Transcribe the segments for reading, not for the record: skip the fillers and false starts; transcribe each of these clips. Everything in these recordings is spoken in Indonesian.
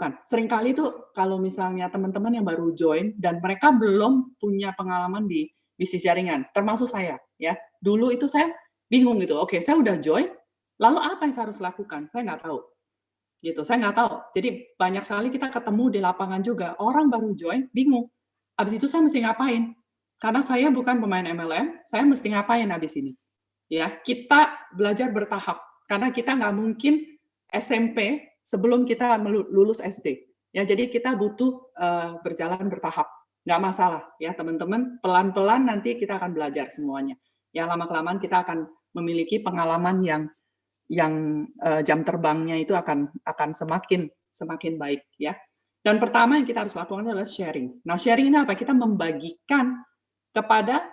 lakukan? Seringkali tuh kalau misalnya teman-teman yang baru join dan mereka belum punya pengalaman di bisnis jaringan, termasuk saya ya. Dulu itu saya bingung gitu, oke saya udah join, lalu apa yang saya harus lakukan? Saya nggak tahu gitu, saya nggak tahu. Jadi banyak sekali kita ketemu di lapangan juga, orang baru join bingung, habis itu saya mesti ngapain? Karena saya bukan pemain MLM, saya mesti ngapain habis ini? Ya, kita belajar bertahap, karena kita nggak mungkin SMP sebelum kita lulus SD. Ya, jadi kita butuh berjalan bertahap, nggak masalah ya teman-teman. Pelan-pelan nanti kita akan belajar semuanya. Ya, lama-kelamaan kita akan memiliki pengalaman yang jam terbangnya itu akan semakin baik ya. Dan pertama yang kita harus lakukan adalah sharing. Nah, sharing ini apa? Kita membagikan kepada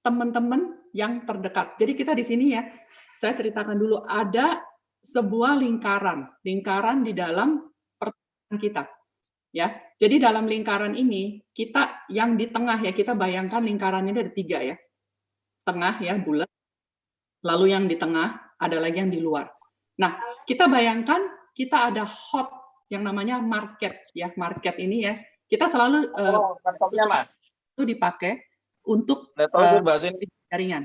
teman-teman yang terdekat. Jadi kita di sini ya, saya ceritakan dulu ada sebuah lingkaran di dalam pertemanan kita. Ya, jadi dalam lingkaran ini kita yang di tengah ya, kita bayangkan lingkaran ini ada 3 ya, tengah ya bulat, lalu yang di tengah ada lagi yang di luar. Nah, kita bayangkan kita ada hot yang namanya market ya, market ini ya, kita selalu itu dipakai untuk jaringan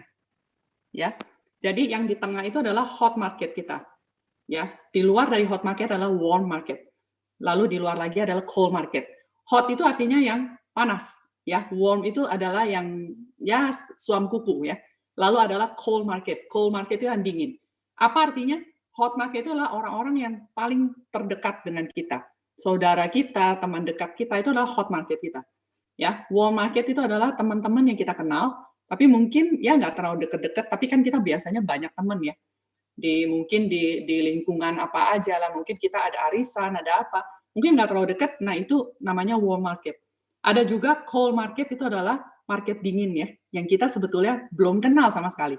ya. Jadi yang di tengah itu adalah hot market kita. Ya, di luar dari hot market adalah warm market. Lalu di luar lagi adalah cold market. Hot itu artinya yang panas, ya. Warm itu adalah yang ya suam kuku ya. Lalu adalah cold market. Cold market itu yang dingin. Apa artinya? Hot market itu adalah orang-orang yang paling terdekat dengan kita. Saudara kita, teman dekat kita itu adalah hot market kita. Ya, warm market itu adalah teman-teman yang kita kenal, tapi mungkin ya nggak terlalu deket-deket, tapi kan kita biasanya banyak teman ya mungkin di lingkungan apa aja lah, mungkin kita ada arisan, ada apa, mungkin nggak terlalu dekat, nah itu namanya warm market. Ada juga cold market, itu adalah market dingin ya, yang kita sebetulnya belum kenal sama sekali.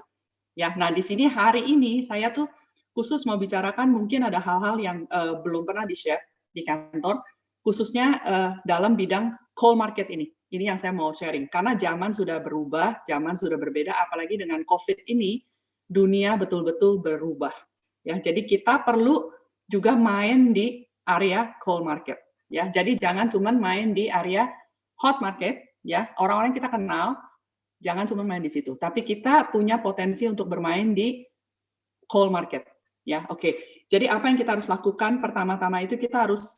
Ya, nah di sini hari ini saya tuh khusus mau bicarakan mungkin ada hal-hal yang belum pernah di-share di kantor, khususnya dalam bidang cold market ini. Ini yang saya mau sharing, karena zaman sudah berubah, zaman sudah berbeda, apalagi dengan COVID ini, dunia betul-betul berubah. Ya, jadi kita perlu juga main di area cold market. Ya, jadi jangan cuma main di area hot market. Ya, orang-orang kita kenal, jangan cuma main di situ. Tapi kita punya potensi untuk bermain di cold market. Ya, oke. Jadi apa yang kita harus lakukan? Pertama-tama itu kita harus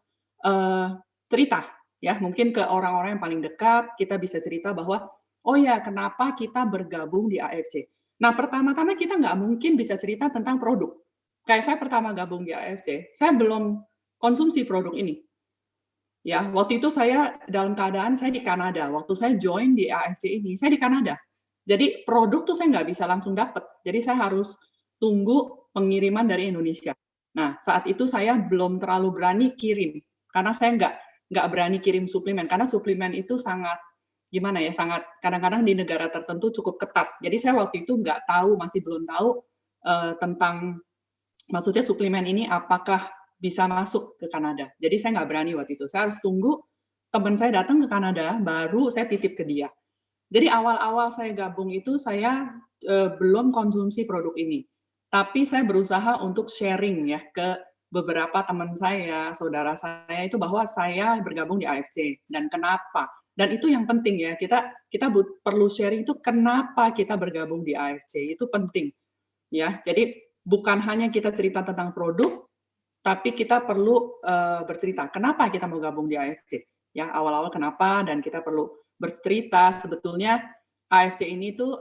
cerita. Ya, mungkin ke orang-orang yang paling dekat kita bisa cerita bahwa, oh ya, kenapa kita bergabung di AFC? Nah, pertama-tama kita nggak mungkin bisa cerita tentang produk. Kayak saya pertama gabung di AFC, saya belum konsumsi produk ini. Ya, waktu itu saya dalam keadaan saya di Kanada. Waktu saya join di AFC ini, saya di Kanada. Jadi produk tuh saya nggak bisa langsung dapat. Jadi saya harus tunggu pengiriman dari Indonesia. Nah, saat itu saya belum terlalu berani kirim, karena saya nggak berani kirim suplemen, karena suplemen itu sangat gimana ya, sangat kadang-kadang di negara tertentu cukup ketat. Jadi saya waktu itu nggak tahu, masih belum tahu tentang maksudnya suplemen ini apakah bisa masuk ke Kanada. Jadi saya nggak berani waktu itu. Saya harus tunggu teman saya datang ke Kanada, baru saya titip ke dia. Jadi awal-awal saya gabung itu saya belum konsumsi produk ini. Tapi saya berusaha untuk sharing ya ke beberapa teman saya, saudara saya itu bahwa saya bergabung di AFC dan kenapa. Dan itu yang penting ya, kita perlu sharing itu kenapa kita bergabung di AFC, itu penting. Ya, jadi bukan hanya kita cerita tentang produk, tapi kita perlu bercerita kenapa kita mau gabung di AFC. Ya, awal-awal kenapa, dan kita perlu bercerita sebetulnya AFC ini tuh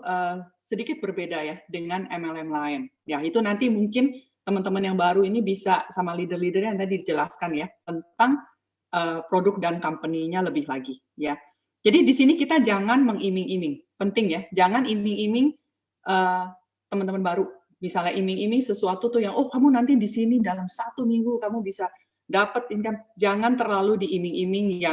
sedikit berbeda ya dengan MLM lain. Ya, itu nanti mungkin teman-teman yang baru ini bisa sama leader-leader yang tadi dijelaskan ya tentang produk dan company-nya lebih lagi ya. Jadi di sini kita jangan mengiming-iming, penting ya, jangan iming-iming teman-teman baru. Misalnya iming-iming sesuatu tuh yang oh kamu nanti di sini dalam 1 minggu kamu bisa dapat income. Jangan terlalu diiming-iming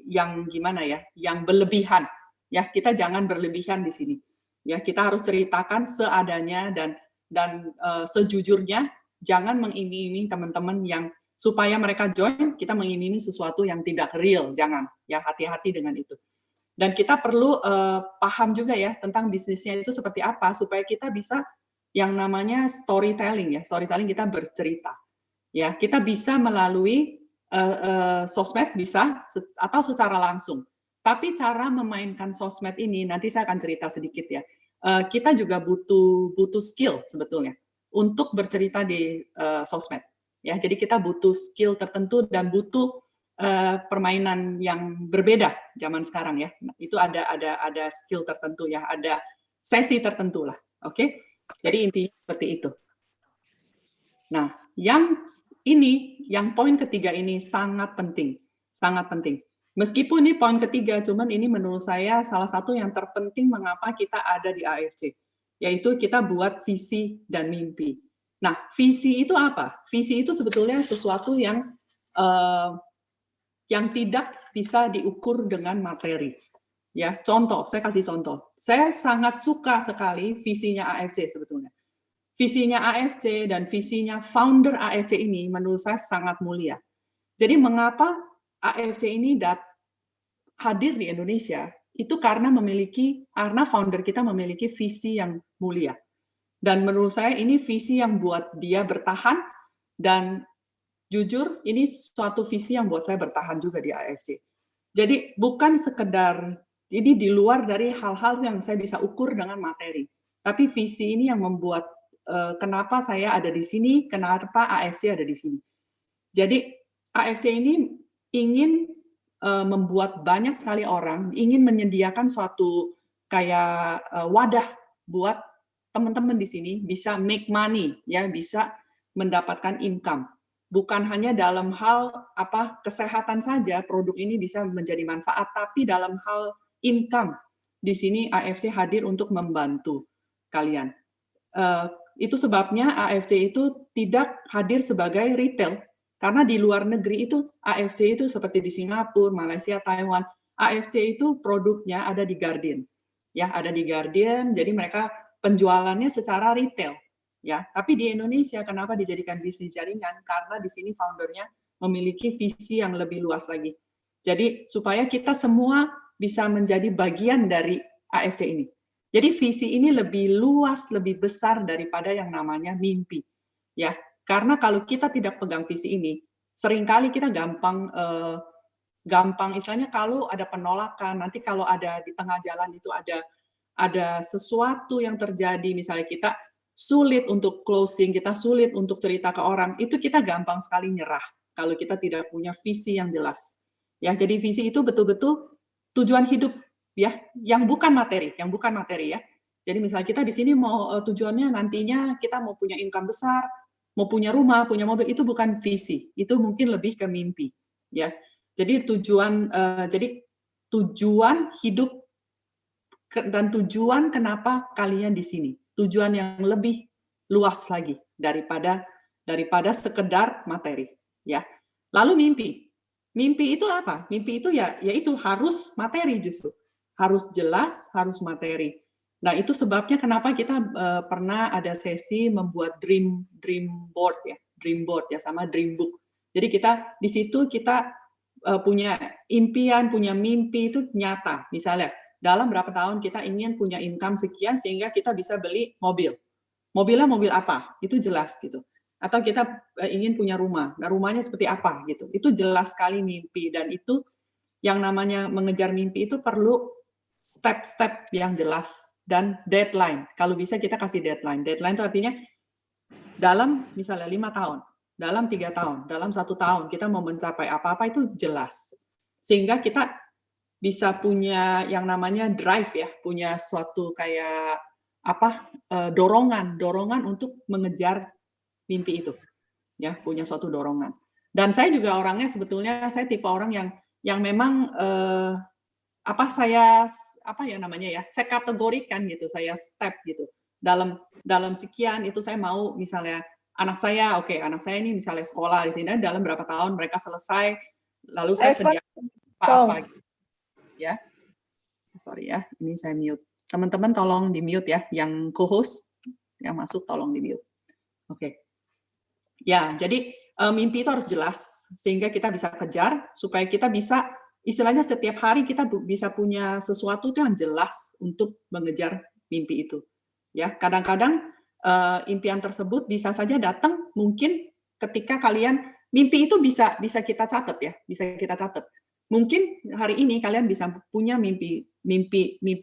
yang gimana ya, yang berlebihan. Ya, kita jangan berlebihan di sini. Ya, kita harus ceritakan seadanya dan sejujurnya, jangan mengiming-iming teman-teman yang supaya mereka join, kita mengiming-iming sesuatu yang tidak real, jangan. Ya, hati-hati dengan itu. Dan kita perlu paham juga ya tentang bisnisnya itu seperti apa supaya kita bisa yang namanya storytelling ya. Storytelling kita bercerita. Ya, kita bisa melalui sosmed bisa atau secara langsung. Tapi cara memainkan sosmed ini nanti saya akan cerita sedikit ya. Kita juga butuh skill sebetulnya untuk bercerita di sosmed. Ya, jadi kita butuh skill tertentu dan butuh permainan yang berbeda zaman sekarang ya. Itu ada skill tertentu ya, ada sesi tertentu lah. Oke? Jadi intinya seperti itu. Nah, yang poin ketiga ini sangat penting, sangat penting. Meskipun ini poin ketiga, cuman ini menurut saya salah satu yang terpenting mengapa kita ada di AFC, yaitu kita buat visi dan mimpi. Nah, visi itu apa? Visi itu sebetulnya sesuatu yang tidak bisa diukur dengan materi. Ya, contoh, saya kasih contoh. Saya sangat suka sekali visinya AFC sebetulnya. Visinya AFC dan visinya founder AFC ini menurut saya sangat mulia. Jadi mengapa AFC ini hadir di Indonesia? Itu karena founder kita memiliki visi yang mulia. Dan menurut saya ini visi yang buat dia bertahan, dan jujur ini suatu visi yang buat saya bertahan juga di AFC. Jadi bukan sekedar, ini di luar dari hal-hal yang saya bisa ukur dengan materi. Tapi visi ini yang membuat kenapa saya ada di sini, kenapa AFC ada di sini. Jadi AFC ini ingin membuat banyak sekali orang, ingin menyediakan suatu kayak wadah buat teman-teman di sini bisa make money, ya, bisa mendapatkan income. Bukan hanya dalam hal kesehatan saja produk ini bisa menjadi manfaat, tapi dalam hal income. Di sini AFC hadir untuk membantu kalian. Itu sebabnya AFC itu tidak hadir sebagai retail, karena di luar negeri itu AFC itu seperti di Singapura, Malaysia, Taiwan, AFC itu produknya ada di Guardian. Ya, ada di Guardian, jadi mereka penjualannya secara retail. Ya, tapi di Indonesia kenapa dijadikan bisnis jaringan? Karena di sini foundernya memiliki visi yang lebih luas lagi. Jadi supaya kita semua bisa menjadi bagian dari AFC ini. Jadi visi ini lebih luas, lebih besar daripada yang namanya mimpi. Ya, karena kalau kita tidak pegang visi ini, seringkali kita gampang istilahnya kalau ada penolakan, nanti kalau ada di tengah jalan itu ada sesuatu yang terjadi, misalnya kita sulit untuk closing, kita sulit untuk cerita ke orang, itu kita gampang sekali nyerah kalau kita tidak punya visi yang jelas. Ya, jadi visi itu betul-betul tujuan hidup, ya, yang bukan materi ya. Jadi misalnya kita di sini mau tujuannya nantinya kita mau punya income besar, mau punya rumah, punya mobil, itu bukan visi, itu mungkin lebih ke mimpi, ya. Jadi tujuan hidup dan tujuan kenapa kalian di sini, tujuan yang lebih luas lagi daripada sekedar materi, ya. Lalu mimpi itu apa? Mimpi itu yaitu harus materi justru. Harus jelas, harus materi. Nah, itu sebabnya kenapa kita pernah ada sesi membuat dream board ya, sama dream book. Jadi di situ kita punya impian, punya mimpi itu nyata. Misalnya, dalam berapa tahun kita ingin punya income sekian sehingga kita bisa beli mobil. Mobilnya mobil apa? Itu jelas gitu. Atau kita ingin punya rumah. Nah, rumahnya seperti apa gitu. Itu jelas sekali mimpi, dan itu yang namanya mengejar mimpi itu perlu step-step yang jelas dan deadline. Kalau bisa kita kasih deadline. Deadline itu artinya dalam misalnya 5 tahun, dalam 3 tahun, dalam 1 tahun kita mau mencapai apa-apa itu jelas. Sehingga kita bisa punya yang namanya drive ya, punya suatu kayak dorongan untuk mengejar mimpi itu. Ya, punya suatu dorongan. Dan saya juga orangnya sebetulnya saya tipe orang yang memang saya kategorikan gitu, saya step gitu. Dalam sekian itu saya mau misalnya anak saya ini misalnya sekolah di sini, dalam berapa tahun mereka selesai, lalu saya sediakan apa gitu. Ya. Sorry ya, ini saya mute. Teman-teman tolong di-mute ya, yang co-host yang masuk tolong di-mute. Oke. Ya, jadi mimpi itu harus jelas sehingga kita bisa kejar, supaya kita bisa istilahnya setiap hari kita bisa punya sesuatu yang jelas untuk mengejar mimpi itu. Ya, kadang-kadang impian tersebut bisa saja datang mungkin ketika kalian mimpi itu bisa kita catat ya, bisa kita catat. Mungkin hari ini kalian bisa punya mimpi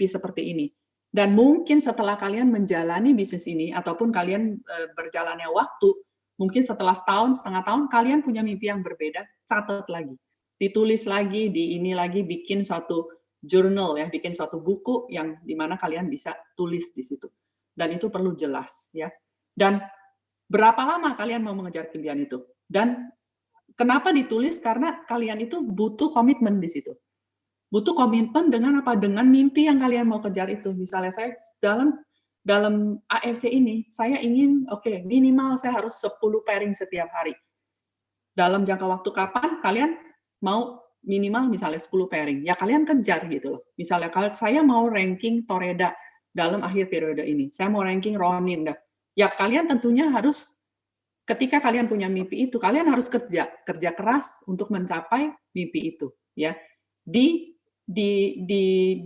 seperti ini. Dan mungkin setelah kalian menjalani bisnis ini ataupun kalian berjalannya waktu, mungkin setelah setahun, setengah tahun, kalian punya mimpi yang berbeda, catat lagi. Ditulis lagi, di ini lagi, bikin suatu journal ya, bikin suatu buku yang dimana kalian bisa tulis di situ. Dan itu perlu jelas ya. Dan berapa lama kalian mau mengejar impian itu? Dan kenapa ditulis? Karena kalian itu butuh komitmen di situ. Butuh komitmen dengan apa? Dengan mimpi yang kalian mau kejar itu. Misalnya saya dalam AFC ini, saya ingin minimal saya harus 10 pairing setiap hari. Dalam jangka waktu kapan kalian mau minimal misalnya 10 pairing, ya kalian kejar gitu loh. Misalnya kalau saya mau ranking Toreda dalam akhir periode ini, saya mau ranking Ronin, ya kalian tentunya harus, ketika kalian punya mimpi itu, kalian harus kerja keras untuk mencapai mimpi itu, ya.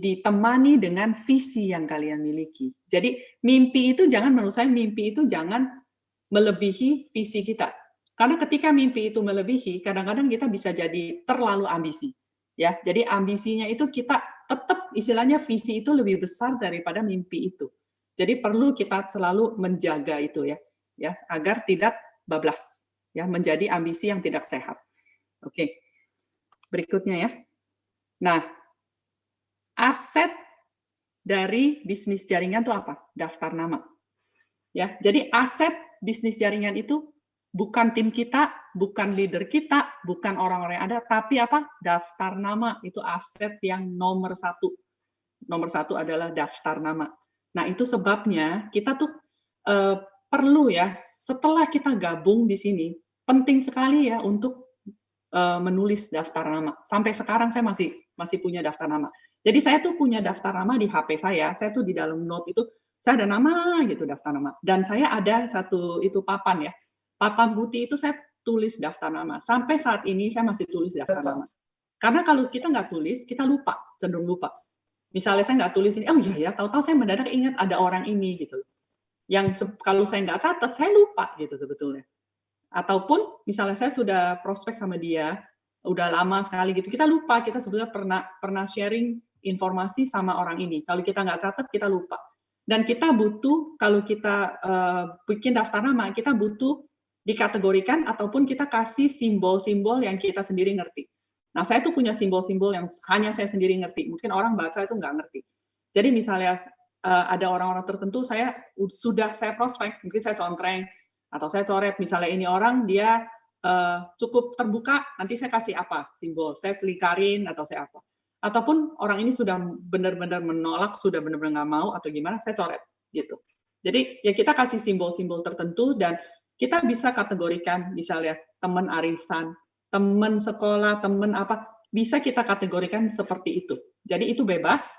Ditemani dengan visi yang kalian miliki. Jadi mimpi itu menurut saya mimpi itu jangan melebihi visi kita. Karena ketika mimpi itu melebihi, kadang-kadang kita bisa jadi terlalu ambisi. Ya, jadi ambisinya itu kita tetap istilahnya visi itu lebih besar daripada mimpi itu. Jadi perlu kita selalu menjaga itu ya, agar tidak bablas, ya, menjadi ambisi yang tidak sehat. Oke. Berikutnya ya. Nah, aset dari bisnis jaringan itu apa? Daftar nama. Ya, jadi aset bisnis jaringan itu bukan tim kita, bukan leader kita, bukan orang-orang yang ada, tapi apa? Daftar nama. Itu aset yang nomor satu. Nomor satu adalah daftar nama. Nah, itu sebabnya kita tuh perlu ya, setelah kita gabung di sini, penting sekali ya untuk menulis daftar nama. Sampai sekarang saya masih punya daftar nama. Jadi saya tuh punya daftar nama di HP saya tuh di dalam note itu, saya ada nama gitu, daftar nama. Dan saya ada satu itu papan ya, papan putih itu saya tulis daftar nama. Sampai saat ini saya masih tulis daftar nama. Karena kalau kita nggak tulis, kita lupa, cenderung lupa. Misalnya saya nggak tulis ini, oh iya ya, tahu-tahu saya mendadak ingat ada orang ini gitu. Yang kalau saya nggak catat, saya lupa gitu sebetulnya. Ataupun misalnya saya sudah prospek sama dia, udah lama sekali gitu, kita lupa, kita sebetulnya pernah sharing informasi sama orang ini. Kalau kita nggak catat, kita lupa. Dan kita butuh, kalau kita bikin daftar nama, kita butuh dikategorikan ataupun kita kasih simbol-simbol yang kita sendiri ngerti. Nah, saya tuh punya simbol-simbol yang hanya saya sendiri ngerti. Mungkin orang baca itu nggak ngerti. Jadi misalnya ada orang-orang tertentu saya prospek, mungkin saya contreng atau saya coret. Misalnya ini orang dia cukup terbuka, nanti saya kasih apa simbol, saya klikarin atau saya apa. Ataupun orang ini sudah benar-benar menolak, sudah benar-benar nggak mau atau gimana, saya coret gitu. Jadi ya kita kasih simbol-simbol tertentu dan kita bisa kategorikan, misalnya teman arisan, teman sekolah, teman apa, bisa kita kategorikan seperti itu. Jadi itu bebas,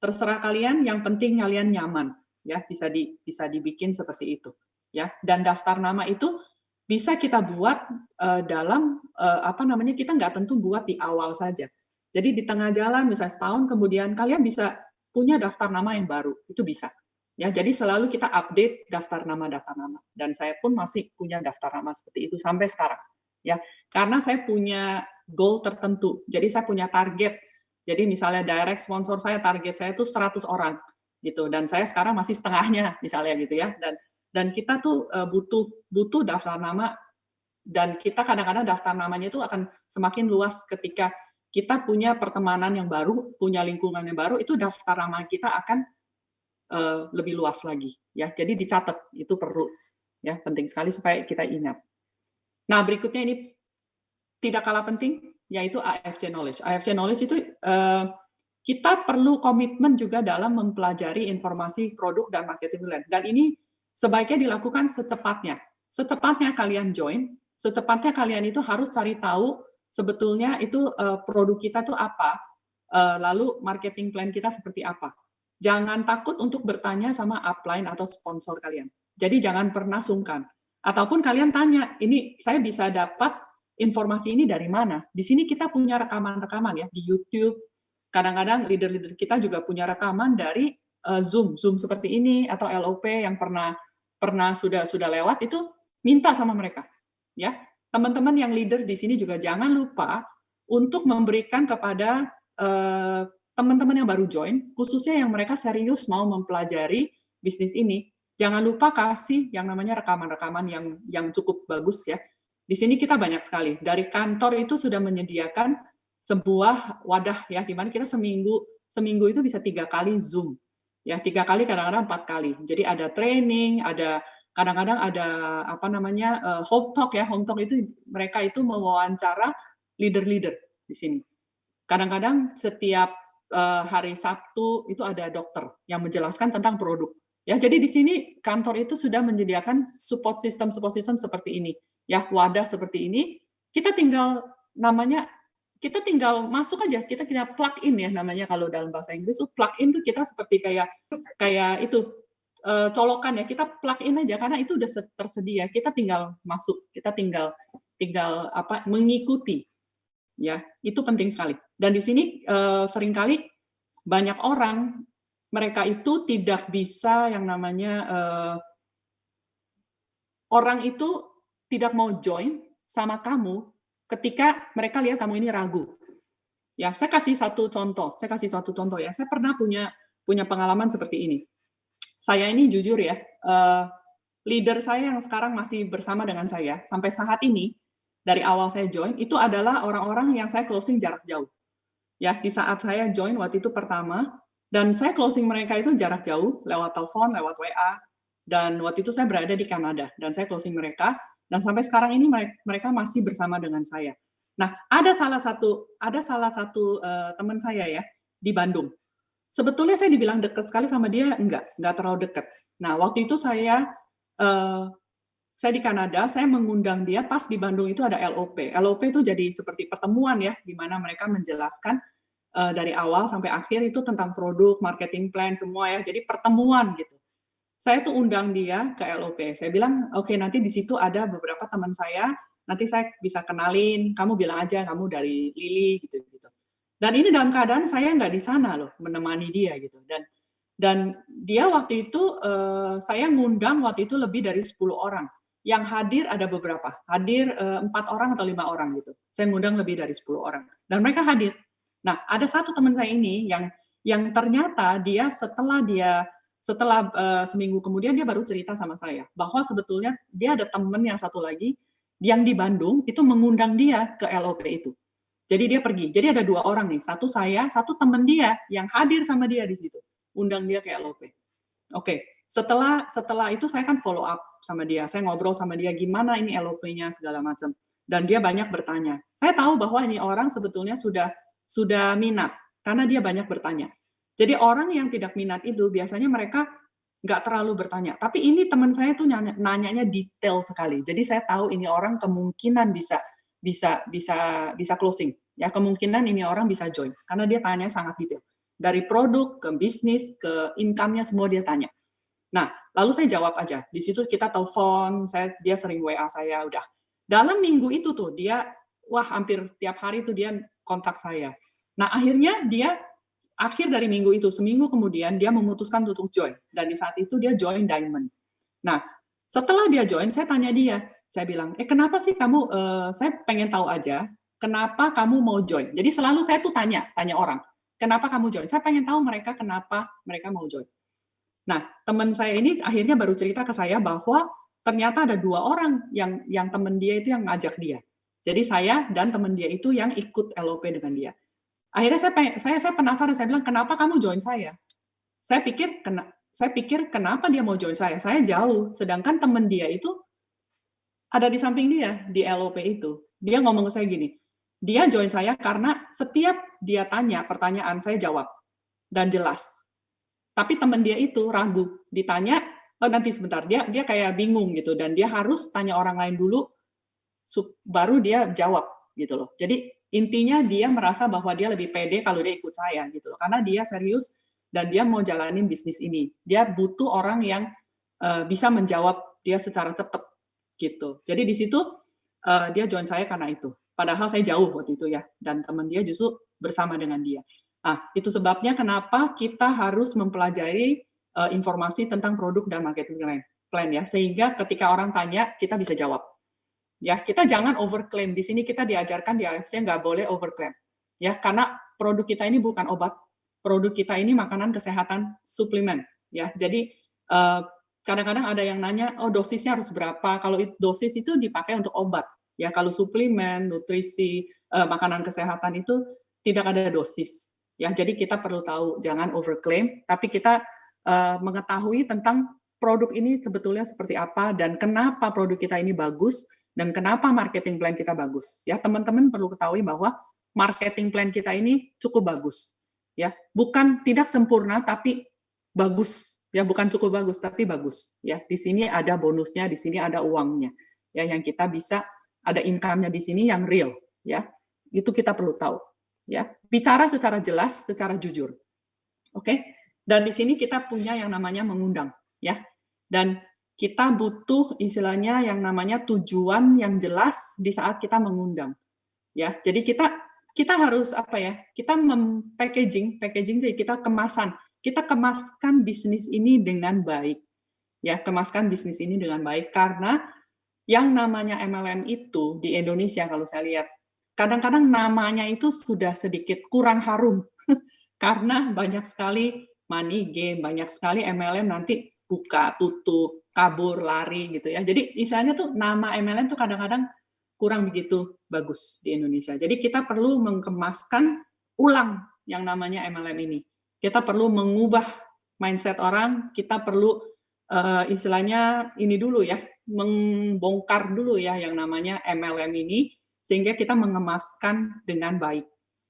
terserah kalian, yang penting kalian nyaman, ya, bisa dibikin seperti itu, ya. Dan daftar nama itu bisa kita buat dalam kita nggak tentu buat di awal saja. Jadi di tengah jalan, misalnya setahun kemudian kalian bisa punya daftar nama yang baru, itu bisa. Ya, jadi selalu kita update daftar nama. Dan saya pun masih punya daftar nama seperti itu sampai sekarang. Ya, karena saya punya goal tertentu. Jadi saya punya target. Jadi misalnya direct sponsor saya, target saya itu 100 orang gitu. Dan saya sekarang masih setengahnya misalnya gitu ya. Dan kita tuh butuh daftar nama, dan kita kadang-kadang daftar namanya itu akan semakin luas ketika kita punya pertemanan yang baru, punya lingkungan yang baru, itu daftar nama kita akan lebih luas lagi ya. Jadi dicatat, itu perlu ya, penting sekali supaya kita ingat. Nah, berikutnya ini tidak kalah penting, yaitu AFC knowledge. AFC knowledge itu kita perlu komitmen juga dalam mempelajari informasi produk dan marketing plan. Dan ini sebaiknya dilakukan secepatnya. Secepatnya kalian join, secepatnya kalian itu harus cari tahu sebetulnya itu produk kita tuh apa, lalu marketing plan kita seperti apa. Jangan takut untuk bertanya sama upline atau sponsor kalian. Jadi jangan pernah sungkan. Ataupun kalian tanya, ini saya bisa dapat informasi ini dari mana? Di sini kita punya rekaman-rekaman ya, di YouTube. Kadang-kadang leader-leader kita juga punya rekaman dari Zoom seperti ini, atau LOP yang pernah sudah lewat, itu minta sama mereka. Ya, teman-teman yang leader di sini juga jangan lupa untuk memberikan kepada teman-teman yang baru join, khususnya yang mereka serius mau mempelajari bisnis ini, jangan lupa kasih yang namanya rekaman-rekaman yang cukup bagus ya. Di sini kita banyak sekali. Dari kantor itu sudah menyediakan sebuah wadah ya, di mana kita seminggu itu bisa 3 kali Zoom. Ya, 3 kali, kadang-kadang 4 kali. Jadi ada training, kadang-kadang ada apa namanya home talk ya. Home talk itu mereka itu mewawancara leader-leader di sini. Kadang-kadang setiap hari Sabtu itu ada dokter yang menjelaskan tentang produk. Ya, jadi di sini kantor itu sudah menyediakan support system seperti ini. Ya, wadah seperti ini. Kita tinggal masuk aja, kita tinggal plug in ya namanya kalau dalam bahasa Inggris. Plug in tuh kita seperti kayak itu colokan ya, kita plug in aja karena itu udah tersedia. Kita tinggal masuk, kita tinggal mengikuti. Ya, itu penting sekali. Dan di sini seringkali banyak orang mereka itu tidak bisa yang namanya orang itu tidak mau join sama kamu ketika mereka lihat kamu ini ragu. Ya, saya kasih satu contoh ya. Saya pernah punya pengalaman seperti ini. Saya ini jujur ya, leader saya yang sekarang masih bersama dengan saya sampai saat ini, dari awal saya join, itu adalah orang-orang yang saya closing jarak jauh. Ya, di saat saya join waktu itu pertama, dan saya closing mereka itu jarak jauh, lewat telepon, lewat WA, dan waktu itu saya berada di Kanada, dan saya closing mereka, dan sampai sekarang ini mereka masih bersama dengan saya. Nah, ada salah satu teman saya ya, di Bandung. Sebetulnya saya dibilang dekat sekali sama dia, enggak terlalu dekat. Nah, waktu itu saya di Kanada, saya mengundang dia pas di Bandung itu ada LOP. LOP itu jadi seperti pertemuan ya, di mana mereka menjelaskan dari awal sampai akhir itu tentang produk, marketing plan, semua ya. Jadi pertemuan gitu. Saya tuh undang dia ke LOP. Saya bilang, oke, nanti di situ ada beberapa teman saya, nanti saya bisa kenalin, kamu bilang aja kamu dari Lili gitu. Dan ini dalam keadaan saya nggak di sana loh, menemani dia gitu. Dan dia waktu itu, saya ngundang waktu itu lebih dari 10 orang. Yang hadir ada beberapa, hadir 4 orang atau 5 orang gitu. Saya ngundang lebih dari 10 orang. Dan mereka hadir. Nah, ada satu teman saya ini yang ternyata dia setelah seminggu kemudian dia baru cerita sama saya bahwa sebetulnya dia ada teman yang satu lagi yang di Bandung itu mengundang dia ke LOP itu. Jadi dia pergi. Jadi ada 2 orang nih, satu saya, satu teman dia yang hadir sama dia di situ. Undang dia ke LOP. Oke, setelah itu saya kan follow up sama dia. Saya ngobrol sama dia gimana ini LOP-nya segala macam. Dan dia banyak bertanya. Saya tahu bahwa ini orang sebetulnya sudah minat karena dia banyak bertanya. Jadi orang yang tidak minat itu biasanya mereka nggak terlalu bertanya. Tapi ini teman saya tuh nanyanya detail sekali. Jadi saya tahu ini orang kemungkinan bisa closing. Ya, kemungkinan ini orang bisa join karena dia tanya sangat detail. Dari produk ke bisnis ke income-nya semua dia tanya. Nah, lalu saya jawab aja. Di situ kita telepon, dia sering WA saya udah. Dalam minggu itu tuh dia hampir tiap hari tuh dia kontak saya. Nah, akhirnya dia akhir dari minggu itu, seminggu kemudian dia memutuskan untuk join dan di saat itu dia join Diamond. Nah, setelah dia join, saya tanya dia, saya bilang, kenapa sih kamu? Saya pengen tahu aja, kenapa kamu mau join? Jadi selalu saya tuh tanya orang, kenapa kamu join? Saya pengen tahu mereka kenapa mereka mau join. Nah, teman saya ini akhirnya baru cerita ke saya bahwa ternyata ada 2 orang yang teman dia itu yang ngajak dia. Jadi saya dan teman dia itu yang ikut LOP dengan dia. Akhirnya saya penasaran, saya bilang, kenapa kamu join saya? Saya pikir kenapa dia mau join saya? Saya jauh, sedangkan teman dia itu ada di samping dia di LOP itu. Dia ngomong ke saya gini, dia join saya karena setiap dia tanya pertanyaan saya jawab dan jelas. Tapi teman dia itu ragu, ditanya, nanti sebentar, dia kayak bingung gitu dan dia harus tanya orang lain dulu baru dia jawab gitu loh. Jadi intinya dia merasa bahwa dia lebih pede kalau dia ikut saya gitu loh. Karena dia serius dan dia mau jalanin bisnis ini. Dia butuh orang yang bisa menjawab dia secara cepat gitu. Jadi di situ dia join saya karena itu. Padahal saya jauh waktu itu ya dan teman dia justru bersama dengan dia. Nah, itu sebabnya kenapa kita harus mempelajari informasi tentang produk dan marketing plan ya, sehingga ketika orang tanya kita bisa jawab. Ya, kita jangan overclaim. Di sini kita diajarkan di AFC nggak boleh overclaim. Ya, karena produk kita ini bukan obat. Produk kita ini makanan kesehatan suplemen. Ya, jadi kadang-kadang ada yang nanya, oh dosisnya harus berapa? Kalau dosis itu dipakai untuk obat. Ya, kalau suplemen, nutrisi, makanan kesehatan itu tidak ada dosis. Ya, jadi kita perlu tahu, jangan overclaim, tapi kita mengetahui tentang produk ini sebetulnya seperti apa dan kenapa produk kita ini bagus dan kenapa marketing plan kita bagus. Ya, teman-teman perlu ketahui bahwa marketing plan kita ini cukup bagus. Ya, bukan tidak sempurna tapi bagus. Ya, bukan cukup bagus tapi bagus. Ya, di sini ada bonusnya, di sini ada uangnya. Ya, yang kita bisa ada income-nya di sini yang real. Ya, itu kita perlu tahu. Ya, bicara secara jelas, secara jujur. Oke, dan di sini kita punya yang namanya mengundang. Ya, dan kita butuh istilahnya yang namanya tujuan yang jelas di saat kita mengundang. Ya, jadi kita harus apa ya? Kita packaging jadi kita kemasan. Kita kemaskan bisnis ini dengan baik. Ya, kemaskan bisnis ini dengan baik karena yang namanya MLM itu di Indonesia kalau saya lihat kadang-kadang namanya itu sudah sedikit kurang harum karena banyak sekali money game, banyak sekali MLM nanti buka, tutup, kabur, lari gitu ya. Jadi misalnya tuh nama MLM tuh kadang-kadang kurang begitu bagus di Indonesia. Jadi kita perlu mengemaskan ulang yang namanya MLM ini. Kita perlu mengubah mindset orang, kita perlu istilahnya ini dulu ya, membongkar dulu ya yang namanya MLM ini sehingga kita mengemaskan dengan baik.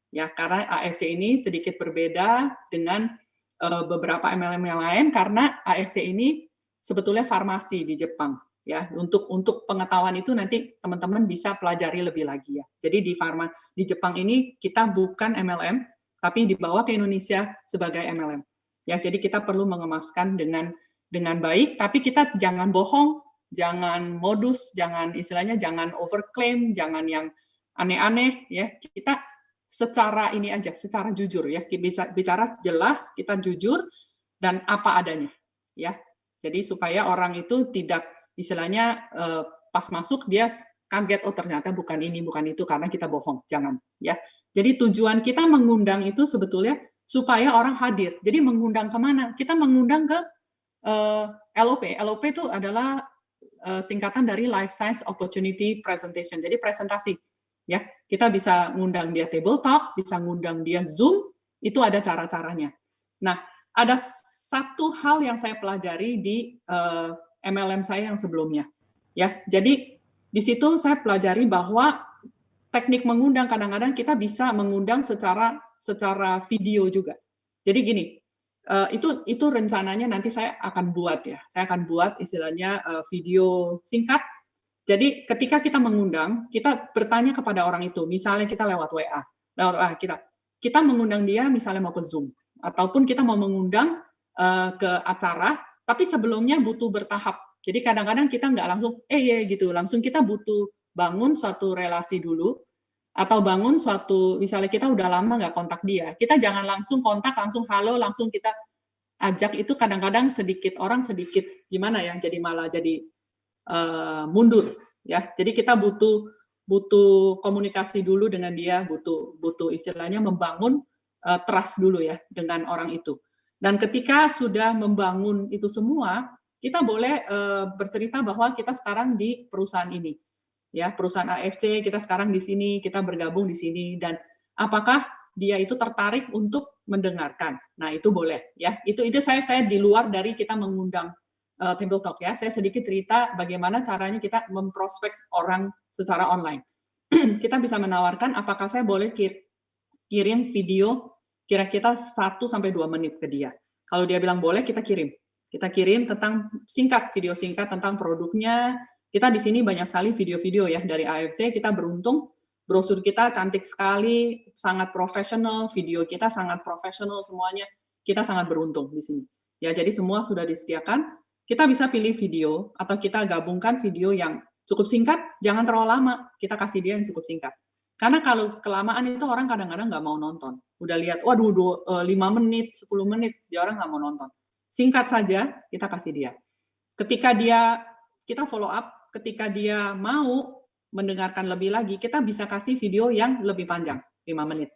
Ya, karena AFC ini sedikit berbeda dengan beberapa MLM yang lain karena AFC ini sebetulnya farmasi di Jepang. Ya, untuk pengetahuan itu nanti teman-teman bisa pelajari lebih lagi ya. Jadi di Jepang ini kita bukan MLM, tapi dibawa ke Indonesia sebagai MLM. Ya, jadi kita perlu mengemaskan dengan baik, tapi kita jangan bohong, jangan modus, jangan istilahnya jangan overclaim, jangan yang aneh-aneh ya. Kita secara ini aja, secara jujur ya, bisa bicara jelas, kita jujur dan apa adanya ya. Jadi supaya orang itu tidak istilahnya pas masuk dia kaget oh ternyata bukan ini, bukan itu karena kita bohong. Jangan ya. Jadi tujuan kita mengundang itu sebetulnya supaya orang hadir. Jadi mengundang kemana? Kita mengundang ke LOP. LOP itu adalah singkatan dari Life Science Opportunity Presentation. Jadi presentasi. Ya, kita bisa ngundang dia table talk, bisa ngundang dia Zoom, itu ada cara-caranya. Nah, ada satu hal yang saya pelajari di MLM saya yang sebelumnya. Ya, jadi di situ saya pelajari bahwa teknik mengundang kadang-kadang kita bisa mengundang secara video juga. Jadi gini, itu rencananya nanti saya akan buat ya. Saya akan buat istilahnya video singkat. Jadi ketika kita mengundang, kita bertanya kepada orang itu, misalnya kita lewat WA, kita mengundang dia misalnya mau ke Zoom, ataupun kita mau mengundang ke acara, tapi sebelumnya butuh bertahap. Jadi kadang-kadang kita nggak langsung, ya gitu, langsung kita butuh bangun suatu relasi dulu, atau bangun suatu, misalnya kita udah lama nggak kontak dia, kita jangan langsung kontak, langsung halo, langsung kita ajak, itu kadang-kadang orang sedikit gimana ya, jadi malah jadi mundur ya. Jadi kita butuh komunikasi dulu dengan dia, butuh istilahnya membangun trust dulu ya dengan orang itu. Dan ketika sudah membangun itu semua, kita boleh bercerita bahwa kita sekarang di perusahaan ini. Ya, perusahaan AFC, kita sekarang di sini, kita bergabung di sini, dan apakah dia itu tertarik untuk mendengarkan. Nah, itu boleh ya. Itu saya di luar dari kita mengundang table talk ya. Saya sedikit cerita bagaimana caranya kita memprospek orang secara online. Kita bisa menawarkan apakah saya boleh kirim video kira-kira 1 sampai 2 menit ke dia. Kalau dia bilang boleh, kita kirim. Kita kirim tentang video singkat tentang produknya. Kita di sini banyak sekali video-video ya dari AFC. Kita beruntung brosur kita cantik sekali, sangat profesional, video kita sangat profesional semuanya. Kita sangat beruntung di sini. Ya, jadi semua sudah disediakan. Kita bisa pilih video atau kita gabungkan video yang cukup singkat, jangan terlalu lama, kita kasih dia yang cukup singkat. Karena kalau kelamaan itu orang kadang-kadang nggak mau nonton. Udah lihat, waduh 5 menit, 10 menit, dia orang nggak mau nonton. Singkat saja, kita kasih dia. Ketika kita follow up, ketika dia mau, mendengarkan lebih lagi, kita bisa kasih video yang lebih panjang, 5 menit.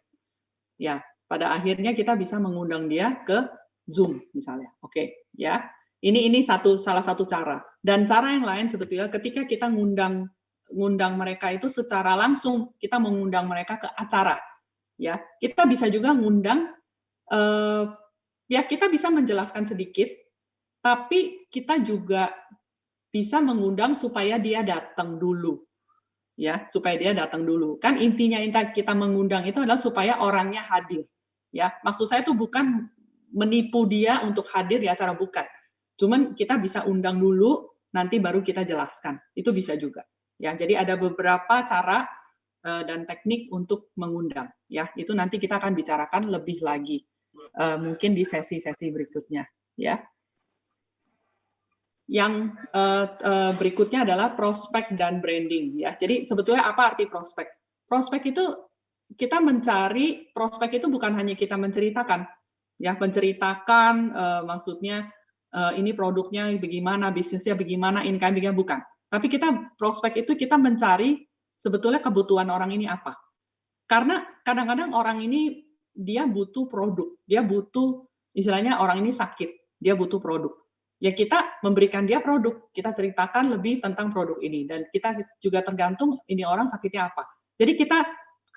Ya, pada akhirnya kita bisa mengundang dia ke Zoom misalnya. Oke, ya. Ini salah satu cara. Dan cara yang lain sebetulnya ketika kita ngundang mereka itu secara langsung, kita mengundang mereka ke acara. Ya, kita bisa juga ngundang ya kita bisa menjelaskan sedikit, tapi kita juga bisa mengundang supaya dia datang dulu. Ya, supaya dia datang dulu. Kan intinya kita mengundang itu adalah supaya orangnya hadir. Ya, maksud saya itu bukan menipu dia untuk hadir di acara, bukan. Cuman kita bisa undang dulu, nanti baru kita jelaskan. Itu bisa juga. Ya, jadi ada beberapa cara dan teknik untuk mengundang. Ya, itu nanti kita akan bicarakan lebih lagi. Mungkin di sesi-sesi berikutnya. Ya. Yang berikutnya adalah prospek dan branding ya. Jadi sebetulnya apa arti prospek? Prospek itu kita mencari, prospek itu bukan hanya kita menceritakan ya, menceritakan maksudnya ini produknya bagaimana, bisnisnya bagaimana, income bagaimana, bukan. Tapi kita prospek itu kita mencari sebetulnya kebutuhan orang ini apa. Karena kadang-kadang orang ini dia butuh produk, dia butuh istilahnya orang ini sakit, dia butuh produk. Ya kita memberikan dia produk, kita ceritakan lebih tentang produk ini dan kita juga tergantung ini orang sakitnya apa. Jadi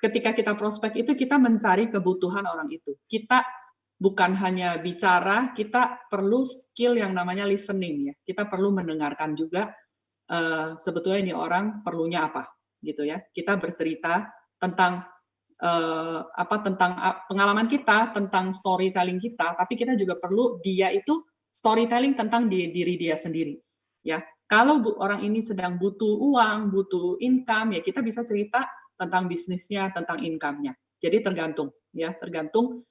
ketika kita prospek itu kita mencari kebutuhan orang itu. Kita bukan hanya bicara, kita perlu skill yang namanya listening ya. Kita perlu mendengarkan juga sebetulnya ini orang perlunya apa gitu ya. Kita bercerita tentang tentang pengalaman kita, tentang storytelling kita, tapi kita juga perlu dia itu storytelling tentang diri dia sendiri. Ya, kalau orang ini sedang butuh uang, butuh income, ya kita bisa cerita tentang bisnisnya, tentang income-nya. Jadi tergantung, ya tergantung.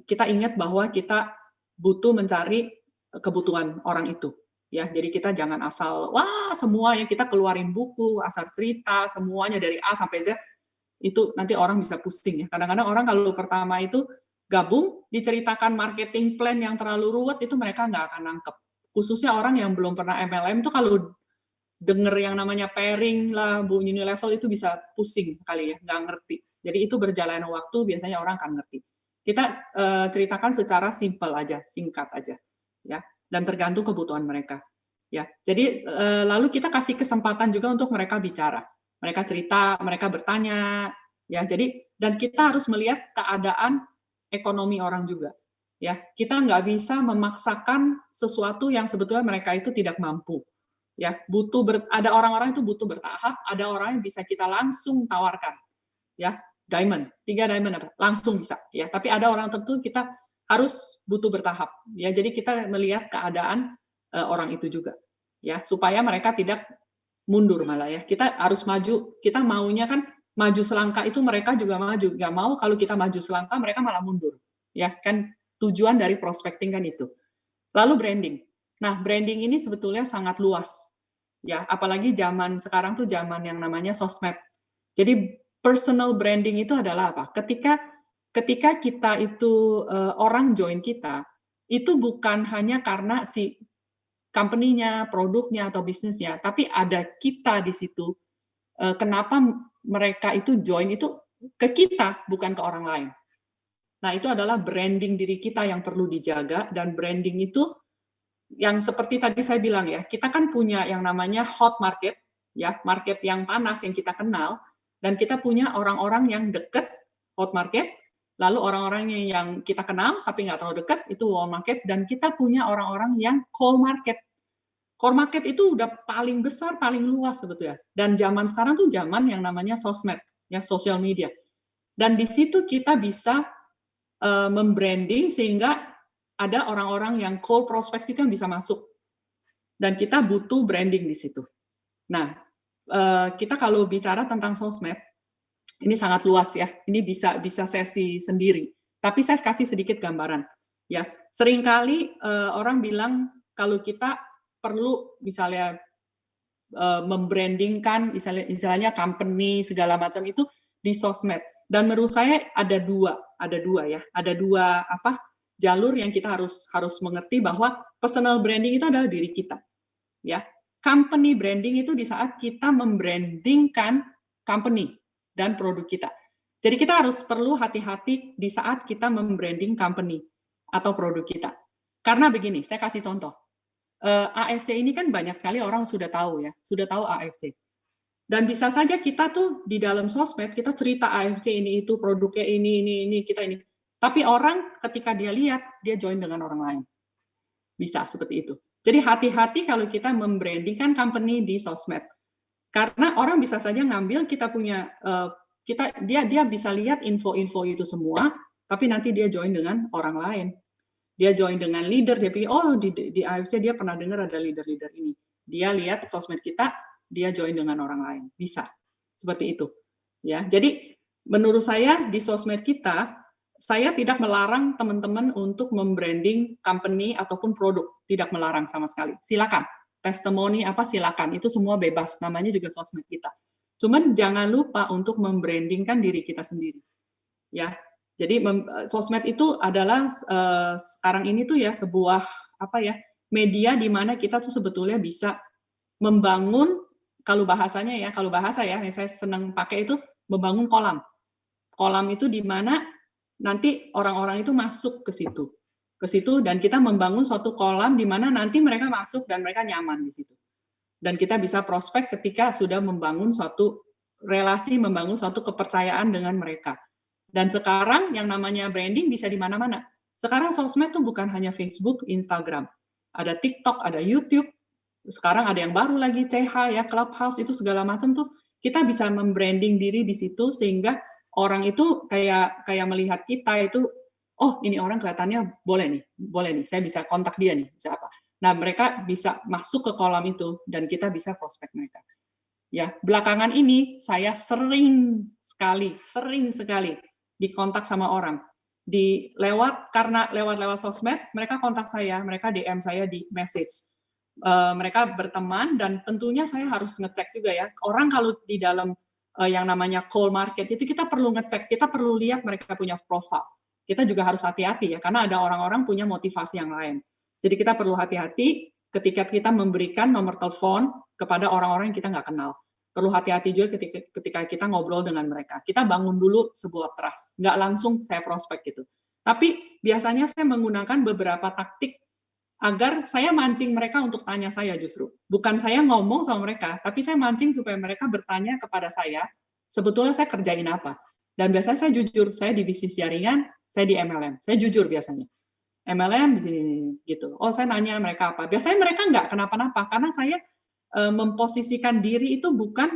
Kita ingat bahwa kita butuh mencari kebutuhan orang itu. Ya, jadi kita jangan asal wah semua yang kita keluarin buku, asal cerita semuanya dari A sampai Z. Itu nanti orang bisa pusing ya. Kadang-kadang orang kalau pertama itu gabung, diceritakan marketing plan yang terlalu ruwet, itu mereka nggak akan nangkep. Khususnya orang yang belum pernah MLM itu kalau denger yang namanya pairing lah, bunyi level itu bisa pusing kali ya, nggak ngerti. Jadi itu berjalan waktu, biasanya orang akan ngerti. Kita ceritakan secara simple aja, singkat aja. Ya, dan tergantung kebutuhan mereka. Ya, jadi lalu kita kasih kesempatan juga untuk mereka bicara. Mereka cerita, mereka bertanya, ya. Jadi dan kita harus melihat keadaan ekonomi orang juga. Ya, kita nggak bisa memaksakan sesuatu yang sebetulnya mereka itu tidak mampu. Ya, ada orang-orang itu butuh bertahap, ada orang yang bisa kita langsung tawarkan. Ya, diamond, 3 diamond apa? Langsung bisa, ya. Tapi ada orang tertentu kita harus butuh bertahap. Ya, jadi kita melihat keadaan orang itu juga. Ya, supaya mereka tidak mundur malah ya. Kita harus maju, kita maunya kan maju selangkah itu mereka juga maju. Nggak mau kalau kita maju selangkah mereka malah mundur. Ya kan tujuan dari prospecting kan itu. Lalu branding. Nah, branding ini sebetulnya sangat luas. Ya, apalagi zaman sekarang tuh zaman yang namanya sosmed. Jadi personal branding itu adalah apa? Ketika kita itu orang join kita, itu bukan hanya karena si company-nya, produknya atau bisnisnya, tapi ada kita di situ. Kenapa mereka itu join itu ke kita, bukan ke orang lain. Nah, itu adalah branding diri kita yang perlu dijaga, dan branding itu yang seperti tadi saya bilang ya, kita kan punya yang namanya hot market, ya, market yang panas yang kita kenal, dan kita punya orang-orang yang dekat hot market, lalu orang-orang yang kita kenal tapi nggak terlalu dekat itu warm market, dan kita punya orang-orang yang cold market. Core market itu udah paling besar, paling luas sebetulnya. Dan zaman sekarang tuh zaman yang namanya sosmed, ya social media. Dan di situ kita bisa membranding sehingga ada orang-orang yang cold prospects itu yang bisa masuk. Dan kita butuh branding di situ. Nah, kita kalau bicara tentang sosmed, ini sangat luas ya. Ini bisa sesi sendiri. Tapi saya kasih sedikit gambaran. Ya, seringkali orang bilang kalau kita perlu misalnya membrandingkan misalnya company segala macam itu di sosmed. Dan menurut saya ada dua jalur yang kita harus mengerti bahwa personal branding itu adalah diri kita. Ya. company branding itu di saat kita membrandingkan company dan produk kita. Jadi kita harus perlu hati-hati di saat kita membranding company atau produk kita. Karena begini, saya kasih contoh. AFC ini kan banyak sekali orang sudah tahu ya, sudah tahu AFC. Dan bisa saja kita tuh di dalam sosmed kita cerita AFC ini itu produknya ini kita ini. Tapi orang ketika dia lihat dia join dengan orang lain. Bisa seperti itu. Jadi hati-hati kalau kita membrandingkan company di sosmed. Karena orang bisa saja ngambil kita punya dia bisa lihat info-info itu semua, tapi nanti dia join dengan orang lain. Dia join dengan leader, dia pikir, oh di AFC dia pernah dengar ada leader-leader ini. Dia lihat sosmed kita, dia join dengan orang lain. Bisa. Seperti itu. Ya, jadi menurut saya di sosmed kita, saya tidak melarang teman-teman untuk membranding company ataupun produk. Tidak melarang sama sekali. Silakan. Testimoni apa silakan. Itu semua bebas. Namanya juga sosmed kita. Cuman jangan lupa untuk membrandingkan diri kita sendiri. Ya, jadi sosmed itu adalah sekarang ini tuh ya sebuah media di mana kita tuh sebetulnya bisa membangun kalau bahasa ya yang saya senang pakai itu membangun kolam. Kolam itu di mana nanti orang-orang itu masuk ke situ dan kita membangun suatu kolam di mana nanti mereka masuk dan mereka nyaman di situ. Dan kita bisa prospek ketika sudah membangun suatu relasi, membangun suatu kepercayaan dengan mereka. Dan sekarang yang namanya branding bisa di mana-mana. Sekarang sosmed tuh bukan hanya Facebook, Instagram. Ada TikTok, ada YouTube. Sekarang ada yang baru lagi, CH ya, Clubhouse, itu segala macam tuh. Kita bisa membranding diri di situ sehingga orang itu kayak melihat kita itu, oh ini orang kelihatannya boleh nih, saya bisa kontak dia nih, bisa apa. Nah mereka bisa masuk ke kolam itu dan kita bisa prospek mereka. Ya, belakangan ini saya sering sekali dikontak sama orang karena lewat sosmed mereka kontak saya, mereka DM saya di message, mereka berteman dan tentunya saya harus ngecek juga ya orang kalau di dalam yang namanya cold market itu kita perlu ngecek, kita perlu lihat mereka punya profile, kita juga harus hati-hati ya karena ada orang-orang punya motivasi yang lain, jadi kita perlu hati-hati ketika kita memberikan nomor telepon kepada orang-orang yang kita nggak kenal. Perlu hati-hati juga ketika kita ngobrol dengan mereka. Kita bangun dulu sebuah trust. Nggak langsung saya prospek gitu. Tapi biasanya saya menggunakan beberapa taktik agar saya mancing mereka untuk tanya saya justru. Bukan saya ngomong sama mereka, tapi saya mancing supaya mereka bertanya kepada saya, sebetulnya saya kerjain apa. Dan biasanya saya jujur, saya di bisnis jaringan, saya di MLM. Saya jujur biasanya. MLM di sini gitu. Oh, saya nanya mereka apa. Biasanya mereka nggak kenapa-napa, karena saya memposisikan diri itu bukan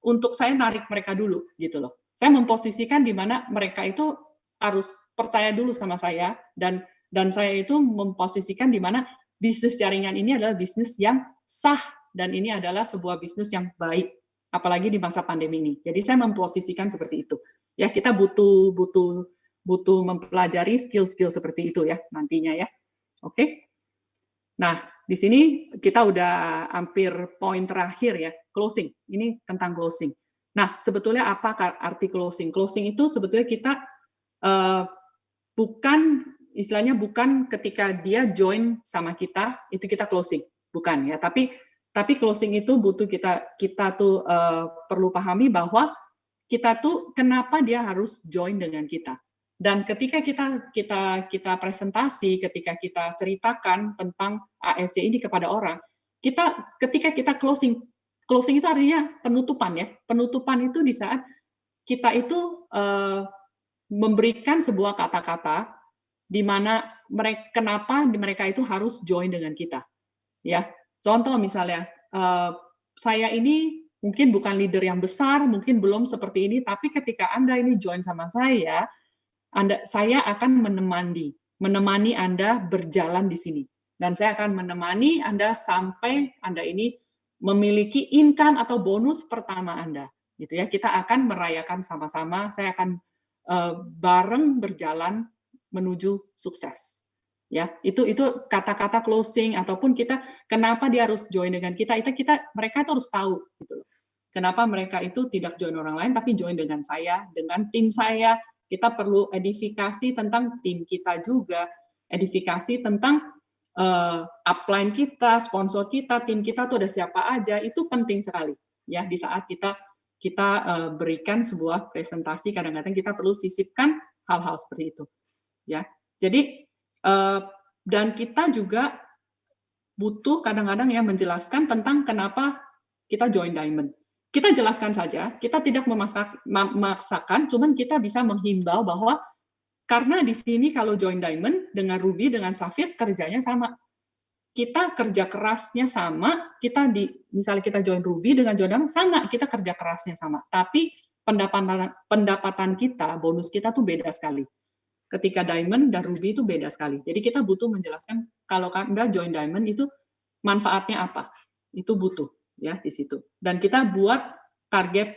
untuk saya narik mereka dulu gitu loh. Saya memposisikan di mana mereka itu harus percaya dulu sama saya dan saya itu memposisikan di mana bisnis jaringan ini adalah bisnis yang sah dan ini adalah sebuah bisnis yang baik apalagi di masa pandemi ini. Jadi saya memposisikan seperti itu. Ya, kita butuh mempelajari skill-skill seperti itu ya nantinya ya. Oke. Nah, di sini kita udah hampir poin terakhir ya, closing. Ini tentang closing. Nah, sebetulnya apa arti closing? Closing itu sebetulnya kita istilahnya bukan ketika dia join sama kita, itu kita closing. Bukan ya, tapi closing itu butuh kita tuh perlu pahami bahwa kita tuh kenapa dia harus join dengan kita. Dan ketika kita presentasi, ketika kita ceritakan tentang AFC ini kepada orang, ketika kita closing itu artinya penutupan ya. Penutupan itu di saat kita itu memberikan sebuah kata-kata di mana kenapa mereka itu harus join dengan kita. Ya, contoh misalnya saya ini mungkin bukan leader yang besar, mungkin belum seperti ini, tapi ketika Anda ini join sama saya akan menemani Anda berjalan di sini. Dan saya akan menemani Anda sampai Anda ini memiliki income atau bonus pertama Anda. Gitu ya. Kita akan merayakan sama-sama, saya akan bareng berjalan menuju sukses. Ya, itu kata-kata closing ataupun kenapa dia harus join dengan kita, mereka itu harus tahu gitu loh. Kenapa mereka itu tidak join orang lain tapi join dengan saya, dengan tim saya. Kita perlu edifikasi tentang tim kita juga, edifikasi tentang upline kita, sponsor kita, tim kita tuh ada siapa aja, itu penting sekali ya di saat kita berikan sebuah presentasi. Kadang-kadang kita perlu sisipkan hal-hal seperti itu ya. Jadi dan kita juga butuh kadang-kadang ya menjelaskan tentang kenapa kita join Diamond. Kita jelaskan saja, kita tidak memaksakan, cuman kita bisa menghimbau bahwa karena di sini kalau join Diamond dengan Ruby dengan Sapphire kerjanya sama. Kita kerja kerasnya sama, misalnya kita join Ruby dengan join Diamond sama, kita kerja kerasnya sama. Tapi pendapatan kita, bonus kita tuh beda sekali. Ketika Diamond dan Ruby itu beda sekali. Jadi kita butuh menjelaskan kalau Anda join Diamond itu manfaatnya apa. Itu butuh ya di situ. Dan kita buat target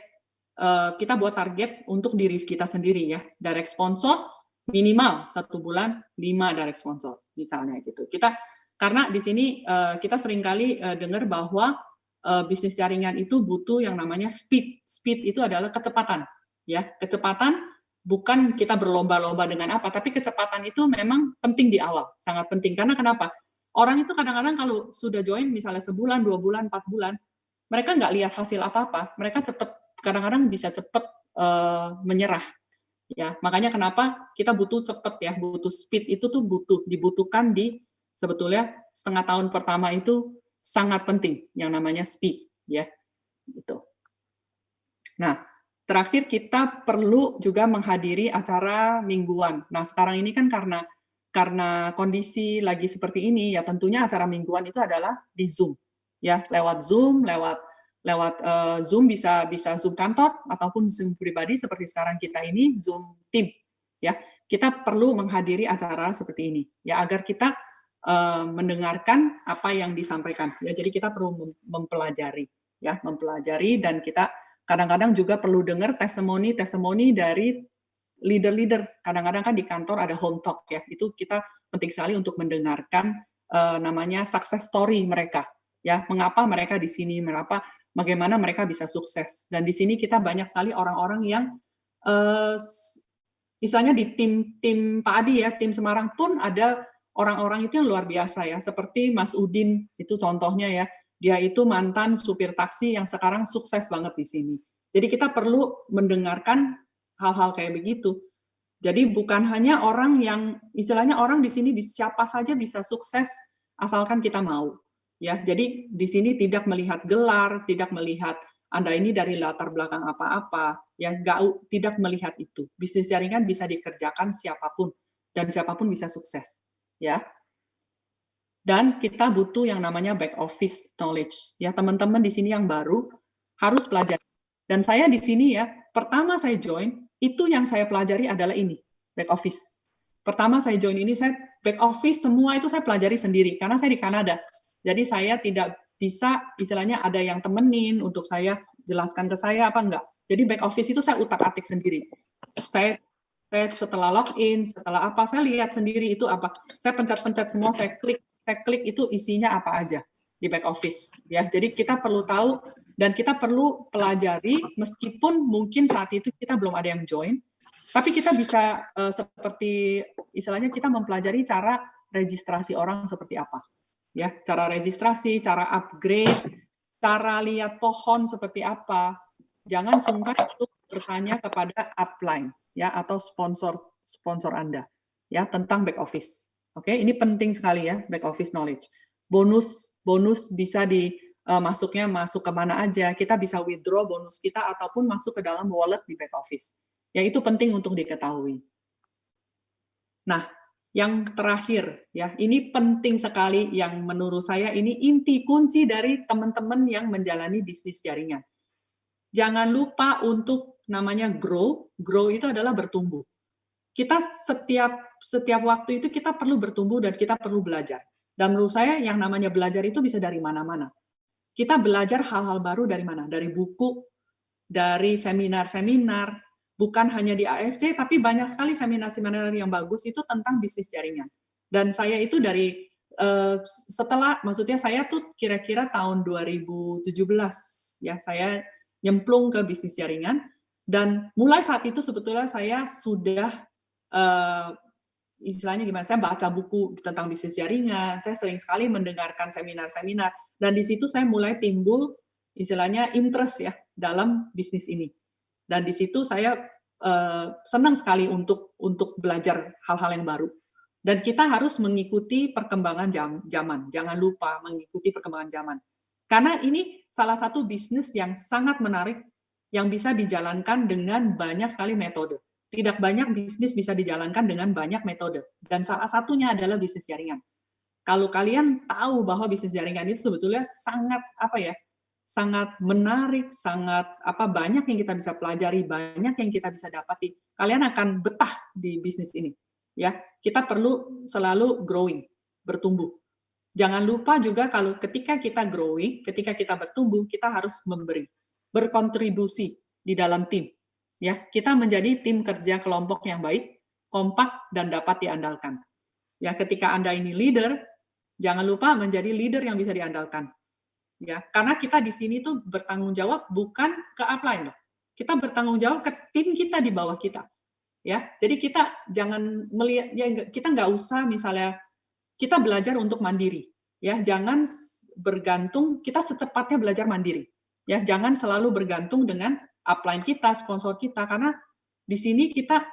untuk diri kita sendiri ya. Direct sponsor minimal 1 bulan 5 direct sponsor misalnya gitu. Karena di sini kita seringkali dengar bahwa bisnis jaringan itu butuh yang namanya speed. Speed itu adalah kecepatan ya. Kecepatan bukan kita berlomba-lomba dengan apa, tapi kecepatan itu memang penting di awal, sangat penting. Karena kenapa? Orang itu kadang-kadang kalau sudah join, misalnya sebulan, 2 bulan, 4 bulan, mereka nggak lihat hasil apa-apa, mereka kadang-kadang bisa cepat menyerah. Ya, makanya kenapa kita butuh cepat ya, butuh speed itu tuh dibutuhkan sebetulnya setengah tahun pertama itu sangat penting, yang namanya speed ya, gitu. Nah, terakhir kita perlu juga menghadiri acara mingguan. Nah, sekarang ini kan karena kondisi lagi seperti ini, ya tentunya acara mingguan itu adalah di Zoom. Ya, lewat Zoom, lewat Zoom bisa Zoom kantor ataupun Zoom pribadi seperti sekarang kita ini Zoom tim. Ya, kita perlu menghadiri acara seperti ini ya agar kita mendengarkan apa yang disampaikan. Ya, jadi kita perlu mempelajari dan kita kadang-kadang juga perlu dengar testimoni dari leader-leader. Kadang-kadang kan di kantor ada home talk ya. Itu kita penting sekali untuk mendengarkan namanya success story mereka. Ya, mengapa mereka di sini, bagaimana mereka bisa sukses. Dan di sini kita banyak sekali orang-orang yang misalnya di tim Pak Adi ya, tim Semarang pun ada orang-orang itu yang luar biasa ya, seperti Mas Udin itu contohnya ya. Dia itu mantan supir taksi yang sekarang sukses banget di sini. Jadi kita perlu mendengarkan hal-hal kayak begitu. Jadi bukan hanya orang yang istilahnya orang di sini siapa saja bisa sukses asalkan kita mau. Ya, jadi di sini tidak melihat gelar, tidak melihat Anda ini dari latar belakang apa-apa, ya tidak melihat itu. Bisnis jaringan bisa dikerjakan siapapun dan siapapun bisa sukses. Ya. Dan kita butuh yang namanya back office knowledge. Ya, teman-teman di sini yang baru harus pelajari. Dan saya di sini ya, pertama saya join, itu yang saya pelajari adalah ini, back office. Pertama saya join ini, saya back office semua itu saya pelajari sendiri, karena saya di Kanada. Jadi saya tidak bisa, istilahnya ada yang temenin untuk saya jelaskan ke saya apa enggak. Jadi back office itu saya utak-atik sendiri. Saya setelah login, setelah apa, saya lihat sendiri itu apa. Saya pencet-pencet semua, saya klik itu isinya apa aja di back office ya. Jadi kita perlu tahu dan kita perlu pelajari meskipun mungkin saat itu kita belum ada yang join, tapi kita bisa seperti istilahnya kita mempelajari cara registrasi orang seperti apa. Ya, cara registrasi, cara upgrade, cara lihat pohon seperti apa. Jangan sungkan untuk bertanya kepada upline ya atau sponsor Anda ya tentang back office. Oke, ini penting sekali ya, back office knowledge. Bonus bisa masuk ke mana aja. Kita bisa withdraw bonus kita ataupun masuk ke dalam wallet di back office. Ya, itu penting untuk diketahui. Nah, yang terakhir ya, ini penting sekali yang menurut saya ini inti kunci dari teman-teman yang menjalani bisnis jaringan. Jangan lupa untuk namanya grow. Grow itu adalah bertumbuh. Kita setiap waktu itu kita perlu bertumbuh dan kita perlu belajar. Dan menurut saya yang namanya belajar itu bisa dari mana-mana. Kita belajar hal-hal baru dari mana? Dari buku, dari seminar-seminar, bukan hanya di AFC, tapi banyak sekali seminar-seminar yang bagus itu tentang bisnis jaringan. Dan saya itu maksudnya saya tuh kira-kira tahun 2017 ya, saya nyemplung ke bisnis jaringan dan mulai saat itu sebetulnya saya sudah istilahnya gimana, saya baca buku tentang bisnis jaringan, saya sering sekali mendengarkan seminar-seminar, dan di situ saya mulai timbul istilahnya interest ya dalam bisnis ini. Dan di situ saya senang sekali untuk belajar hal-hal yang baru. Dan kita harus mengikuti perkembangan zaman. Jangan lupa mengikuti perkembangan zaman. Karena ini salah satu bisnis yang sangat menarik yang bisa dijalankan dengan banyak sekali metode. Tidak banyak bisnis bisa dijalankan dengan banyak metode. Dan salah satunya adalah bisnis jaringan. Kalau kalian tahu bahwa bisnis jaringan itu sebetulnya sangat sangat menarik, sangat banyak yang kita bisa pelajari, banyak yang kita bisa dapati. Kalian akan betah di bisnis ini. Ya, kita perlu selalu growing, bertumbuh. Jangan lupa juga kalau ketika kita growing, ketika kita bertumbuh, kita harus memberi, berkontribusi di dalam tim. Ya, kita menjadi tim kerja kelompok yang baik, kompak dan dapat diandalkan. Ya, ketika Anda ini leader, jangan lupa menjadi leader yang bisa diandalkan. Ya, karena kita di sini tuh bertanggung jawab bukan ke upline loh. Kita bertanggung jawab ke tim kita di bawah kita. Ya, jadi kita jangan melihat ya, kita nggak usah misalnya kita belajar untuk mandiri. Ya, jangan bergantung, kita secepatnya belajar mandiri. Ya, jangan selalu bergantung dengan upline kita, sponsor kita, karena di sini kita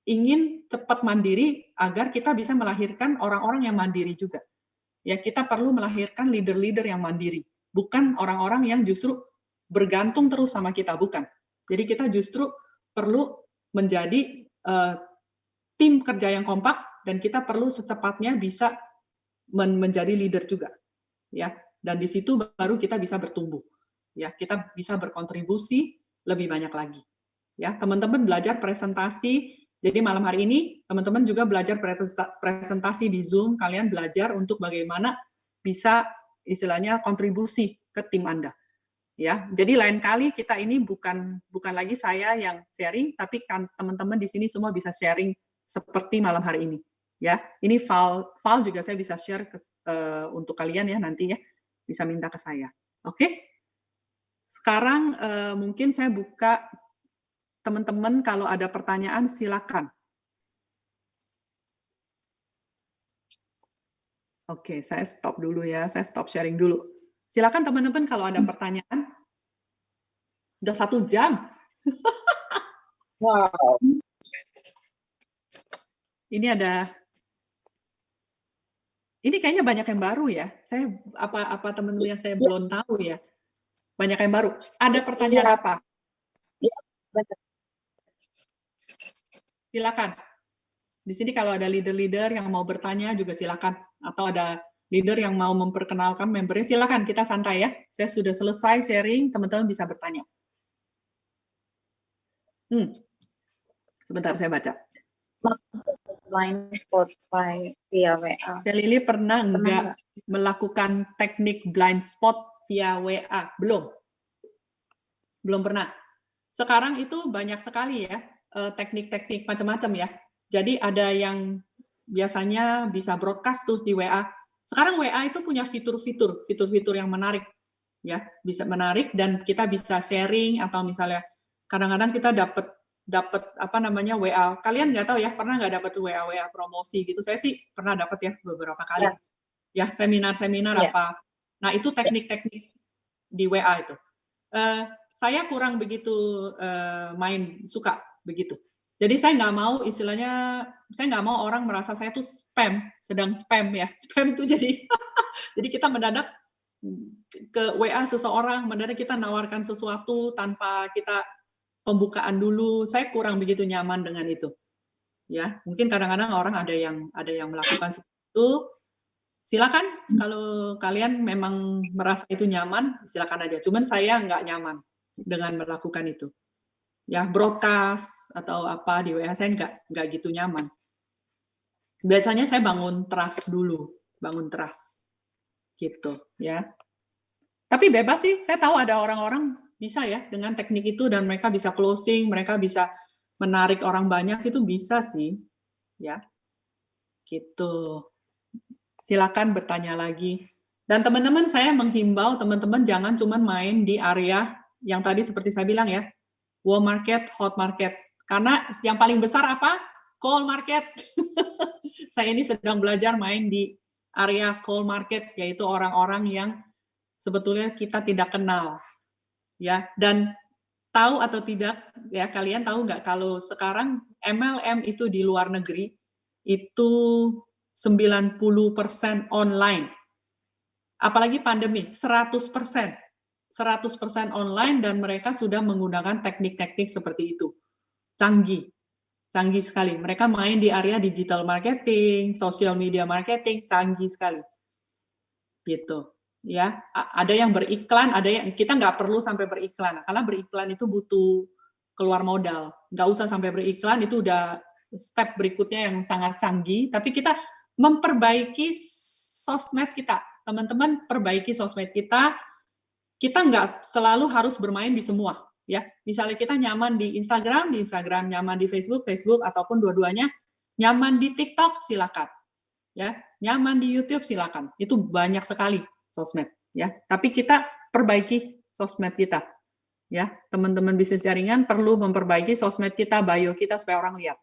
ingin cepat mandiri agar kita bisa melahirkan orang-orang yang mandiri juga. Ya, kita perlu melahirkan leader-leader yang mandiri, bukan orang-orang yang justru bergantung terus sama kita, bukan. Jadi kita justru perlu menjadi tim kerja yang kompak dan kita perlu secepatnya bisa menjadi leader juga. Ya, dan di situ baru kita bisa bertumbuh. Ya, kita bisa berkontribusi lebih banyak lagi. Ya, teman-teman belajar presentasi. Jadi malam hari ini teman-teman juga belajar presentasi di Zoom. Kalian belajar untuk bagaimana bisa istilahnya kontribusi ke tim Anda. Ya, jadi lain kali kita ini bukan lagi saya yang sharing, tapi kan teman-teman di sini semua bisa sharing seperti malam hari ini. Ya, ini file juga saya bisa share untuk kalian ya nanti ya, bisa minta ke saya. Oke? Sekarang mungkin saya buka teman-teman kalau ada pertanyaan silakan. Oke, saya stop dulu ya, saya stop sharing dulu. Silakan teman-teman kalau ada pertanyaan. Udah 1 jam. Wow. Ini kayaknya banyak yang baru ya. Saya apa teman-teman yang saya belum tahu ya. Banyak yang baru. Ada pertanyaan apa? Iya, betul. Silakan. Di sini kalau ada leader-leader yang mau bertanya juga silakan. Atau ada leader yang mau memperkenalkan membernya, silakan, kita santai ya. Saya sudah selesai sharing, teman-teman bisa bertanya. Sebentar saya baca. Blind spot via WA. Lili pernah nggak melakukan teknik blind spot via WA? Belum pernah. Sekarang itu banyak sekali ya teknik-teknik macam-macam ya. Jadi ada yang biasanya bisa broadcast tuh di WA. Sekarang WA itu punya fitur-fitur yang menarik ya, bisa menarik dan kita bisa sharing atau misalnya kadang-kadang kita dapat WA. Kalian nggak tahu ya, pernah nggak dapat WA promosi gitu? Saya sih pernah dapat ya beberapa kali. Ya, seminar-seminar apa. Nah, itu teknik-teknik di WA itu. Saya kurang begitu suka begitu. Jadi saya nggak mau istilahnya, saya nggak mau orang merasa saya tuh sedang spam ya. Spam tuh jadi kita mendadak ke WA seseorang, mendadak kita nawarkan sesuatu tanpa kita pembukaan dulu. Saya kurang begitu nyaman dengan itu. Ya, mungkin kadang-kadang orang ada yang melakukan seperti itu. Silakan kalau kalian memang merasa itu nyaman, silakan aja. Cuman saya nggak nyaman dengan melakukan itu. Ya, broadcast atau apa di WA saya nggak gitu nyaman. Biasanya saya bangun trust dulu, gitu ya. Tapi bebas sih, saya tahu ada orang-orang bisa ya dengan teknik itu dan mereka bisa closing, mereka bisa menarik orang banyak, itu bisa sih, ya. Gitu. Silakan bertanya lagi. Dan teman-teman, saya menghimbau teman-teman jangan cuma main di area yang tadi seperti saya bilang ya, warm market, hot market. Karena yang paling besar apa? Cold market. saya ini sedang belajar main di area cold market, yaitu orang-orang yang sebetulnya kita tidak kenal, ya. Dan tahu atau tidak, ya kalian tahu nggak kalau sekarang MLM itu di luar negeri itu 90% online. Apalagi pandemi, 100%. 100% online dan mereka sudah menggunakan teknik-teknik seperti itu. Canggih. Canggih sekali. Mereka main di area digital marketing, social media marketing, canggih sekali. Gitu. Ya, ada yang beriklan, ada yang kita nggak perlu sampai beriklan. Karena beriklan itu butuh keluar modal. Nggak usah sampai beriklan, itu udah step berikutnya yang sangat canggih. Tapi kita memperbaiki sosmed kita. Teman-teman, perbaiki sosmed kita. Kita nggak selalu harus bermain di semua. Ya, misalnya kita nyaman di Instagram, nyaman di Facebook, ataupun dua-duanya, nyaman di TikTok, silakan. Ya, nyaman di YouTube, silakan. Itu banyak sekali sosmed. Ya, tapi kita perbaiki sosmed kita. Ya, teman-teman bisnis jaringan perlu memperbaiki sosmed kita, bio kita supaya orang lihat.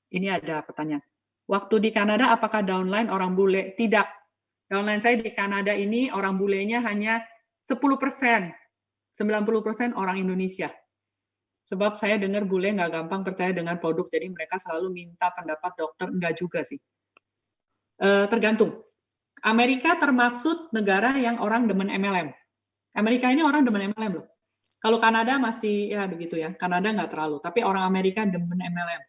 Ini ada pertanyaan. Waktu di Kanada, apakah downline orang bule? Tidak. Downline saya di Kanada ini orang bulenya hanya 10%. 90% orang Indonesia. Sebab saya dengar bule nggak gampang percaya dengan produk, jadi mereka selalu minta pendapat dokter. Enggak juga sih. Tergantung. Amerika termaksud negara yang orang demen MLM. Amerika ini orang demen MLM loh. Kalau Kanada masih ya begitu ya. Kanada nggak terlalu, tapi orang Amerika demen MLM.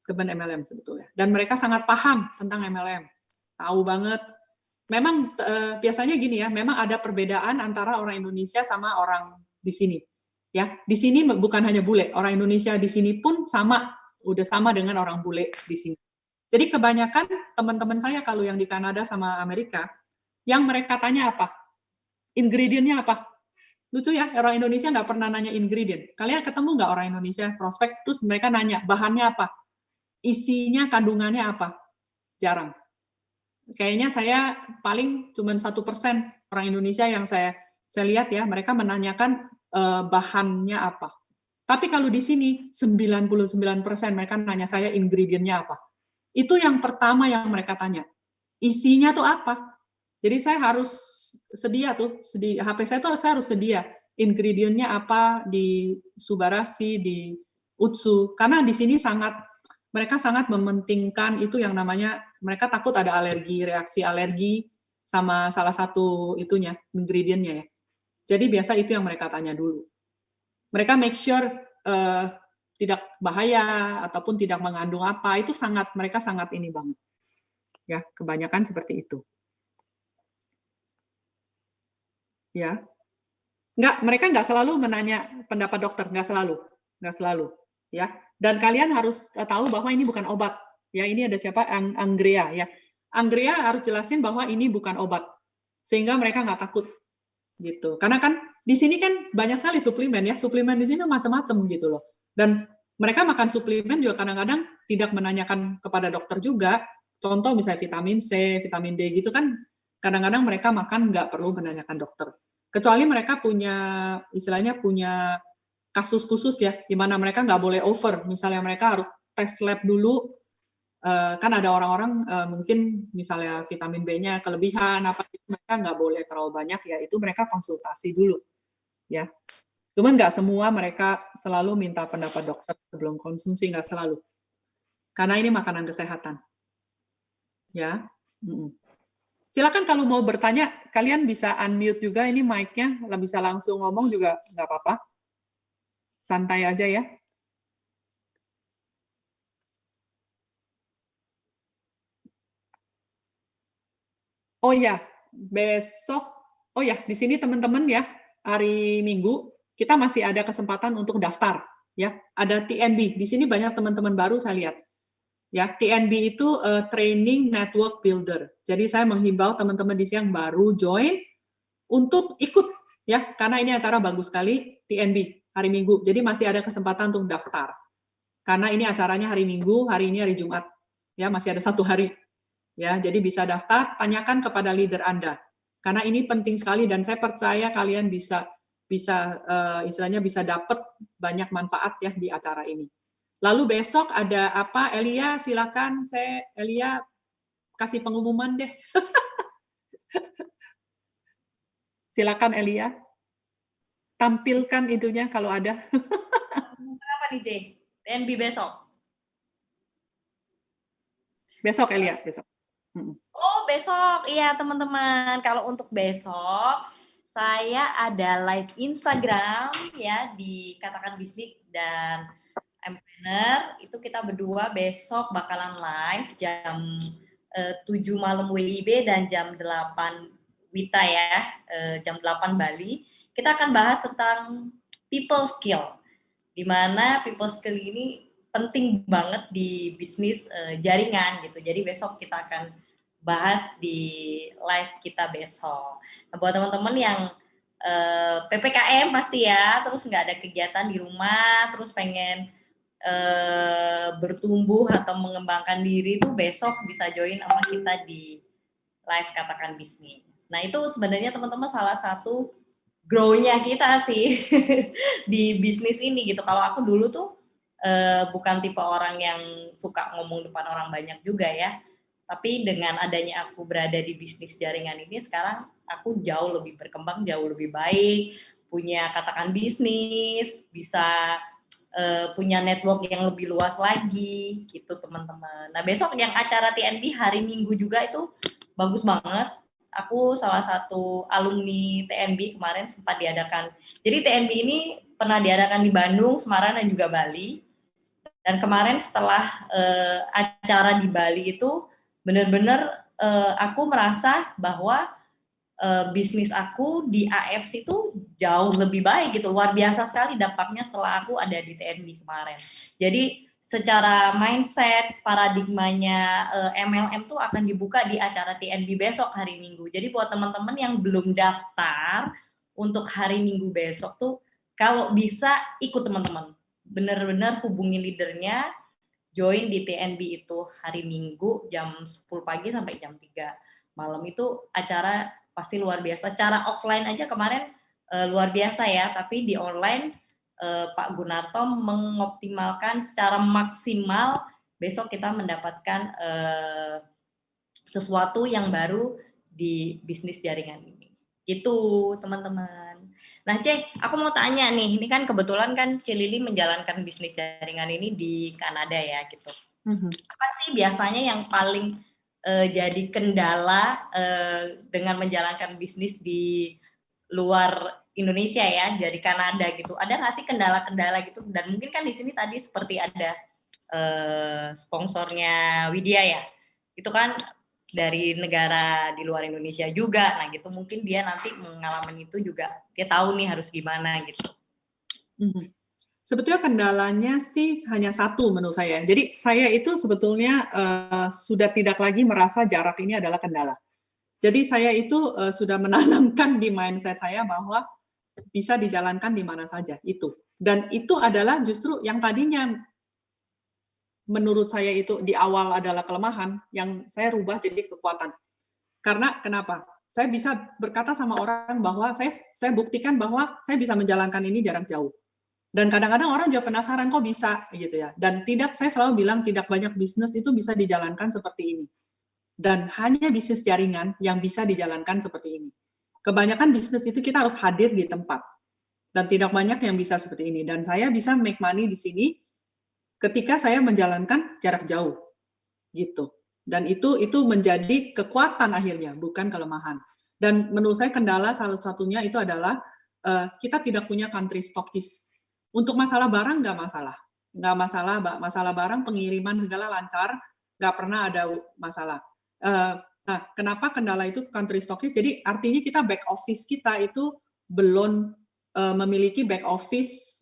Demen MLM sebetulnya. Dan mereka sangat paham tentang MLM. Tahu banget. Memang biasanya gini ya, memang ada perbedaan antara orang Indonesia sama orang di sini. Ya, di sini bukan hanya bule, orang Indonesia di sini pun sama, udah sama dengan orang bule di sini. Jadi kebanyakan teman-teman saya kalau yang di Kanada sama Amerika, yang mereka tanya apa? Ingredientnya apa? Lucu ya, orang Indonesia nggak pernah nanya ingredient. Kalian ketemu nggak orang Indonesia prospek, terus mereka nanya bahannya apa? Isinya, kandungannya apa? Jarang. Kayaknya saya paling cuma 1% orang Indonesia yang saya lihat ya, mereka menanyakan bahannya apa. Tapi kalau di sini 99% mereka nanya saya ingredientnya apa. Itu yang pertama yang mereka tanya. Isinya tuh apa? Jadi saya harus sedia tuh, HP saya tuh saya harus sedia ingredientnya apa di Subarashi, di Utsu. Karena di sini mereka sangat mementingkan itu yang namanya, mereka takut ada alergi, reaksi alergi sama salah satu itunya, ingredientnya ya. Jadi biasa itu yang mereka tanya dulu. Mereka make sure tidak bahaya ataupun tidak mengandung apa, itu mereka sangat ini banget. Ya, kebanyakan seperti itu. Ya. Mereka nggak selalu menanya pendapat dokter, nggak selalu. Ya. Dan kalian harus tahu bahwa ini bukan obat. Ya, ini ada siapa? Anggrea ya. Anggrea harus jelasin bahwa ini bukan obat. Sehingga mereka nggak takut. Gitu. Karena kan di sini kan banyak sekali suplemen ya. Suplemen di sini macam-macam gitu loh. Dan mereka makan suplemen juga kadang-kadang tidak menanyakan kepada dokter juga. Contoh misalnya vitamin C, vitamin D gitu kan kadang-kadang mereka makan nggak perlu menanyakan dokter. Kecuali mereka istilahnya punya kasus khusus ya, di mana mereka nggak boleh over. Misalnya mereka harus tes lab dulu, kan ada orang-orang mungkin misalnya vitamin B-nya kelebihan, apa itu mereka nggak boleh terlalu banyak ya, itu mereka konsultasi dulu. Ya, cuman nggak semua mereka selalu minta pendapat dokter sebelum konsumsi, nggak selalu. Karena ini makanan kesehatan. Ya. Silakan kalau mau bertanya, kalian bisa unmute juga, ini mic-nya, bisa langsung ngomong juga nggak apa-apa. Santai aja ya. Oh ya, besok, oh ya, di sini teman-teman ya, hari Minggu, kita masih ada kesempatan untuk daftar. Ya, ada TNB, di sini banyak teman-teman baru saya lihat. Ya, TNB itu Training Network Builder. Jadi saya menghimbau teman-teman di sini yang baru join untuk ikut ya, karena ini acara bagus sekali TNB hari Minggu. Jadi masih ada kesempatan untuk daftar. Karena ini acaranya hari Minggu, hari ini hari Jumat. Ya, masih ada 1 hari. Ya, jadi bisa daftar, tanyakan kepada leader Anda. Karena ini penting sekali dan saya percaya kalian bisa istilahnya bisa dapat banyak manfaat ya di acara ini. Lalu besok ada apa, Elia silakan, Elia kasih pengumuman deh. Silakan Elia, tampilkan itunya kalau ada. Apa nih, J? TNB besok? Besok Elia, besok. Oh, besok. Iya, teman-teman. Kalau untuk besok, saya ada live Instagram ya di Katakan Bisnis dan Planner. Itu kita berdua besok bakalan live jam 7 malam WIB dan jam 8 WITA ya, jam 8 Bali. Kita akan bahas tentang people skill. Di mana people skill ini penting banget di bisnis jaringan gitu. Jadi besok kita akan bahas di live kita besok. Nah, buat teman-teman yang PPKM pasti ya, terus nggak ada kegiatan di rumah, terus pengen bertumbuh atau mengembangkan diri tuh besok bisa join sama kita di live Katakan Bisnis. Nah itu sebenarnya teman-teman salah satu grow-nya kita sih di bisnis ini gitu. Kalau aku dulu tuh bukan tipe orang yang suka ngomong depan orang banyak juga ya. Tapi dengan adanya aku berada di bisnis jaringan ini, sekarang aku jauh lebih berkembang, jauh lebih baik, punya Katakan Bisnis, bisa punya network yang lebih luas lagi, gitu teman-teman. Nah besok yang acara TNB hari Minggu juga itu bagus banget. Aku salah satu alumni TNB kemarin sempat diadakan. Jadi TNB ini pernah diadakan di Bandung, Semarang, dan juga Bali. Dan kemarin setelah acara di Bali itu benar-benar aku merasa bahwa bisnis aku di AFC itu jauh lebih baik gitu, luar biasa sekali dampaknya setelah aku ada di TNB kemarin. Jadi secara mindset, paradigmanya MLM tuh akan dibuka di acara TNB besok hari Minggu. Jadi buat teman-teman yang belum daftar untuk hari Minggu besok tuh, kalau bisa ikut teman-teman. Benar-benar hubungi leadernya, join di TNB itu hari Minggu jam 10 pagi sampai jam 3 malam itu acara pasti luar biasa. Secara offline aja kemarin luar biasa ya, tapi di online Pak Gunarto mengoptimalkan secara maksimal. Besok kita mendapatkan sesuatu yang baru di bisnis jaringan ini. Itu teman-teman. Nah Cek, aku mau tanya nih, ini kan kebetulan kan Cilili menjalankan bisnis jaringan ini di Kanada ya gitu. Apa sih biasanya yang paling jadi kendala dengan menjalankan bisnis di luar Indonesia ya, dari Kanada gitu? Ada nggak sih kendala-kendala gitu? Dan mungkin kan di sini tadi seperti ada sponsornya Widya ya, itu kan dari negara di luar Indonesia juga, nah gitu mungkin dia nanti mengalami itu juga, dia tahu nih harus gimana gitu. Sebetulnya kendalanya sih hanya satu menurut saya. Jadi saya itu sebetulnya sudah tidak lagi merasa jarak ini adalah kendala. Jadi saya itu sudah menanamkan di mindset saya bahwa bisa dijalankan di mana saja itu. Dan itu adalah justru yang tadinya menurut saya itu di awal adalah kelemahan, yang saya rubah jadi kekuatan. Karena kenapa? Saya bisa berkata sama orang bahwa saya buktikan bahwa saya bisa menjalankan ini jarak jauh. Dan kadang-kadang orang juga penasaran kok bisa gitu ya. Dan tidak, saya selalu bilang tidak banyak bisnis itu bisa dijalankan seperti ini. Dan hanya bisnis jaringan yang bisa dijalankan seperti ini. Kebanyakan bisnis itu kita harus hadir di tempat. Dan tidak banyak yang bisa seperti ini. Dan saya bisa make money di sini ketika saya menjalankan jarak jauh. Gitu. Dan itu menjadi kekuatan akhirnya, bukan kelemahan. Dan menurut saya kendala salah satunya itu adalah kita tidak punya country stockist. Untuk masalah barang nggak masalah. Nggak masalah, masalah barang pengiriman segala lancar, nggak pernah ada masalah. Nah, kenapa kendala itu country stockist? Jadi artinya kita back office kita itu belum memiliki back office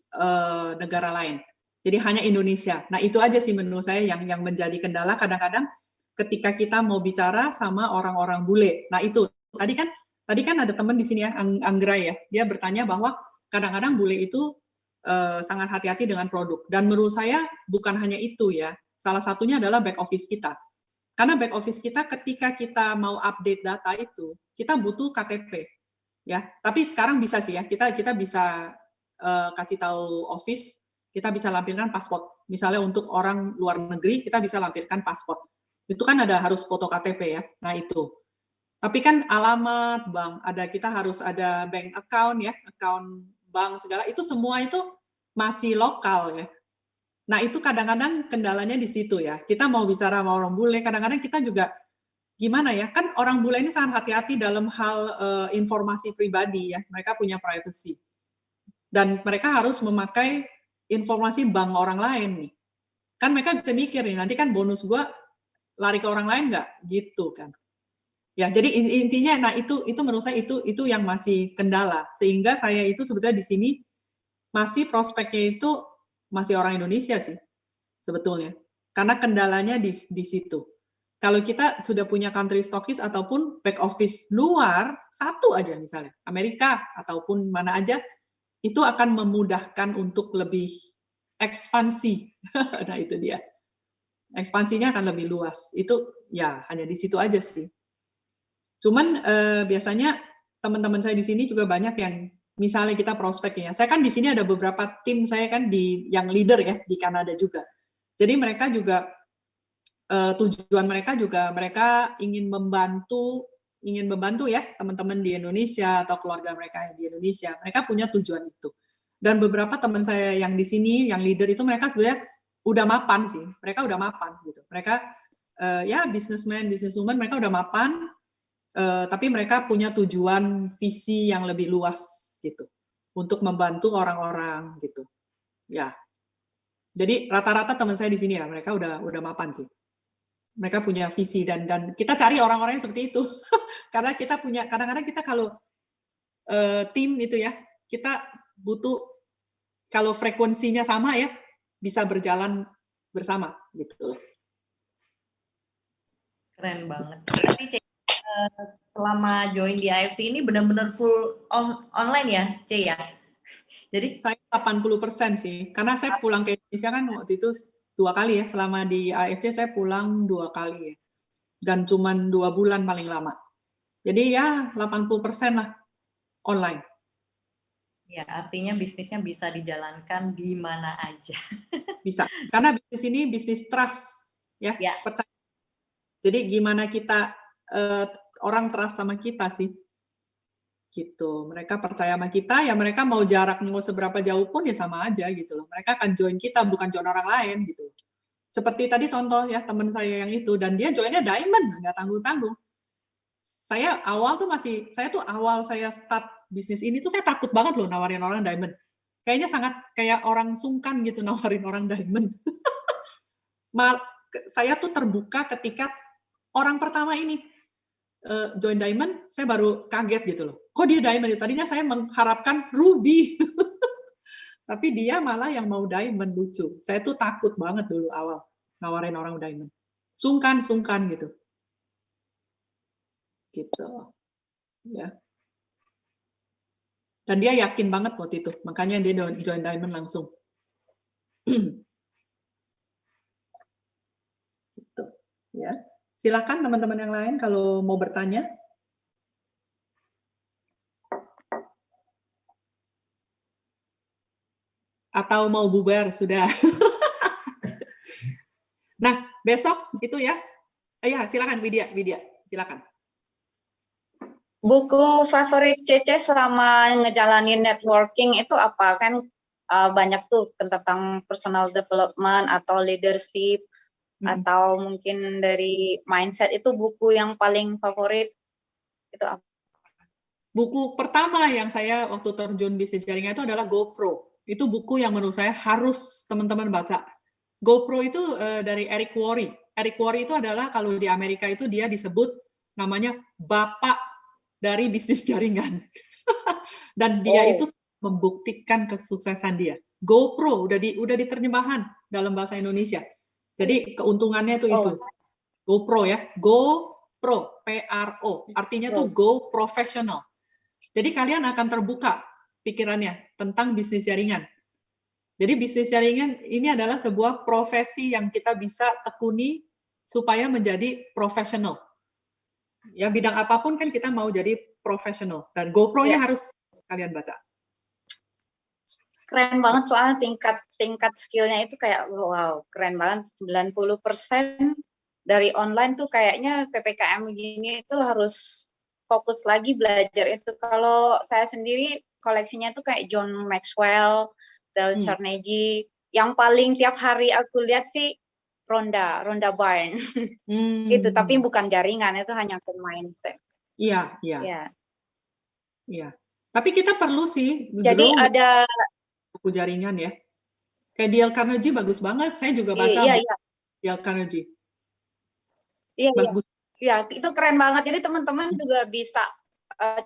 negara lain. Jadi hanya Indonesia. Nah itu aja sih menurut saya yang menjadi kendala kadang-kadang ketika kita mau bicara sama orang-orang bule. Nah itu tadi kan ada teman di sini ya, Anggra ya, dia bertanya bahwa kadang-kadang bule itu sangat hati-hati dengan produk. Dan menurut saya bukan hanya itu ya, salah satunya adalah back office kita. Karena back office kita ketika kita mau update data itu, kita butuh KTP. Ya, tapi sekarang bisa sih ya, kita bisa kasih tahu office, kita bisa lampirkan paspor. Misalnya untuk orang luar negeri, kita bisa lampirkan paspor. Itu kan ada harus foto KTP ya. Nah itu. Tapi kan alamat bank, kita harus ada bank account ya, account bank segala, itu semua itu masih lokal ya. Nah itu kadang-kadang kendalanya di situ ya. Kita mau bicara sama orang bule, kadang-kadang kita juga gimana ya, kan orang bule ini sangat hati-hati dalam hal informasi pribadi ya, mereka punya privacy. Dan mereka harus memakai informasi bank orang lain nih. Kan mereka bisa mikir nih, nanti kan bonus gua lari ke orang lain nggak? Gitu kan. Ya, jadi intinya, nah itu menurut saya itu yang masih kendala. Sehingga saya itu sebetulnya di sini masih prospeknya itu masih orang Indonesia sih sebetulnya. Karena kendalanya di situ. Kalau kita sudah punya country stockist ataupun back office luar, satu aja misalnya, Amerika ataupun mana aja, itu akan memudahkan untuk lebih ekspansi. Nah itu dia. Ekspansinya akan lebih luas. Itu ya hanya di situ aja sih. Cuman biasanya teman-teman saya di sini juga banyak yang misalnya kita prospek ya. Saya kan di sini ada beberapa tim saya kan yang leader ya di Kanada juga. Jadi mereka juga tujuan mereka juga mereka ingin membantu ya teman-teman di Indonesia atau keluarga mereka yang di Indonesia. Mereka punya tujuan itu. Dan beberapa teman saya yang di sini yang leader itu mereka sebenarnya udah mapan sih. Mereka udah mapan gitu. Mereka ya businessman, businesswoman mereka udah mapan. Tapi mereka punya tujuan visi yang lebih luas gitu untuk membantu orang-orang gitu ya. Jadi rata-rata teman saya di sini ya mereka udah mapan sih. Mereka punya visi dan kita cari orang-orang yang seperti itu karena kita punya kadang-kadang kita kalau tim itu ya kita butuh kalau frekuensinya sama ya bisa berjalan bersama gitu. Keren banget. Berarti selama join di AFC ini benar-benar full online ya, C ya? Jadi saya 80% sih, karena saya pulang ke Indonesia kan waktu itu 2 kali ya, selama di AFC saya pulang 2 kali ya, dan cuman 2 bulan paling lama. Jadi ya 80% lah online. ya artinya bisnisnya bisa dijalankan di mana aja. Bisa, karena bisnis ini bisnis trust ya. Percaya. Jadi gimana kita orang trust sama kita sih gitu. Mereka percaya sama kita, ya mereka mau jarak mau seberapa jauh pun ya sama aja gitu loh. Mereka akan join kita, bukan join orang lain gitu. Seperti tadi contoh ya teman saya yang itu, dan dia joinnya Diamond, nggak tanggung-tanggung. Saya awal saya start bisnis ini tuh saya takut banget loh nawarin orang Diamond. Kayaknya sangat kayak orang sungkan gitu nawarin orang Diamond. Saya tuh terbuka ketika orang pertama ini join Diamond, saya baru kaget gitu loh. Kok dia Diamond? Tadinya saya mengharapkan Ruby. Tapi dia malah yang mau Diamond, lucu. Saya tuh takut banget dulu awal nawarin orang Diamond. Sungkan gitu. Gitu. Ya. Dan dia yakin banget waktu itu. Makanya dia join Diamond langsung. Gitu. Ya. Silakan teman-teman yang lain kalau mau bertanya. Atau mau bubar sudah. Nah, besok itu ya. Ya, silakan Widya, silakan. Buku favorit Cece selama ngejalanin networking itu apa? Kan banyak tuh tentang personal development atau leadership atau mungkin dari mindset. Itu buku yang paling favorit itu apa? Buku pertama yang saya waktu terjun bisnis jaringan itu adalah GoPro. Itu buku yang menurut saya harus teman-teman baca. GoPro itu dari Eric Worre. Eric Worre itu adalah kalau di Amerika itu dia disebut namanya bapak dari bisnis jaringan. Dan dia itu membuktikan kesuksesan dia. GoPro udah diterjemahkan dalam bahasa Indonesia. Jadi keuntungannya itu GoPro ya. GoPro, P-R-O. Artinya tuh go professional. Jadi kalian akan terbuka pikirannya tentang bisnis jaringan. Jadi bisnis jaringan ini adalah sebuah profesi yang kita bisa tekuni supaya menjadi profesional. Ya bidang apapun kan kita mau jadi profesional. Dan GoPro-nya harus kalian baca. keren banget soalnya tingkat skillnya itu kayak wow, keren banget. 90% dari online tuh kayaknya PPKM gini itu harus fokus lagi belajar itu. Kalau saya sendiri koleksinya tuh kayak John Maxwell, Dale Carnegie. Yang paling tiap hari aku lihat sih Rhonda Byrne. Itu, tapi bukan jaringan, itu hanya ke mindset. Iya. Ya. Tapi kita perlu sih Jadi grow ada buku jaringan ya. Kayak Dale Carnegie bagus banget. Saya juga baca iya. Dale Carnegie. Iya. Bagus. Ya, itu keren banget. Jadi teman-teman juga bisa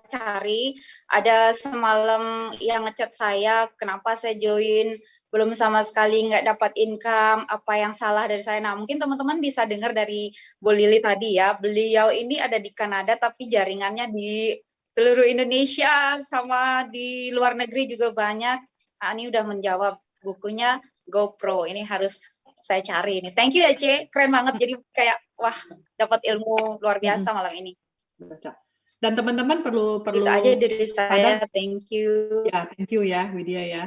cari. Ada semalam yang ngechat saya, kenapa saya join, belum sama sekali nggak dapat income, apa yang salah dari saya. Nah, mungkin teman-teman bisa dengar dari Bu Lili tadi ya. Beliau ini ada di Kanada, tapi jaringannya di seluruh Indonesia, sama di luar negeri juga banyak. Nah, ini udah menjawab, bukunya GoPro. Ini harus saya cari ini. Thank you ya, Ce. Keren banget. Jadi kayak, wah, dapat ilmu luar biasa malam ini. Baca. Dan teman-teman perlu Itu aja dari saya. Thank you. Ya, thank you ya, Widya ya.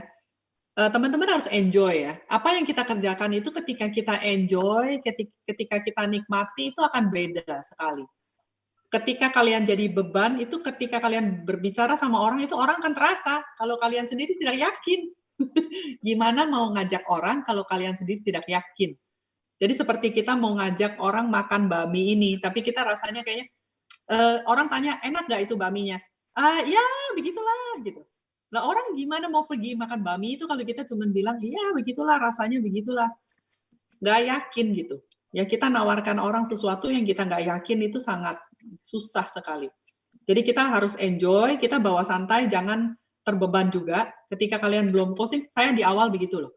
Teman-teman harus enjoy ya. Apa yang kita kerjakan itu ketika kita enjoy, ketika kita nikmati itu akan beda sekali. Ketika kalian jadi beban itu ketika kalian berbicara sama orang itu orang akan terasa. Kalau kalian sendiri tidak yakin. Gimana mau ngajak orang kalau kalian sendiri tidak yakin? Jadi seperti kita mau ngajak orang makan bakmi ini, tapi kita rasanya kayaknya orang tanya enak nggak itu bakminya? Ya begitulah gitu. Nah orang gimana mau pergi makan bakmi itu kalau kita cuma bilang iya begitulah rasanya begitulah, nggak yakin gitu. Ya kita nawarkan orang sesuatu yang kita nggak yakin itu sangat susah sekali. Jadi kita harus enjoy, kita bawa santai, jangan terbeban juga. Ketika kalian belum closing, saya di awal begitu loh.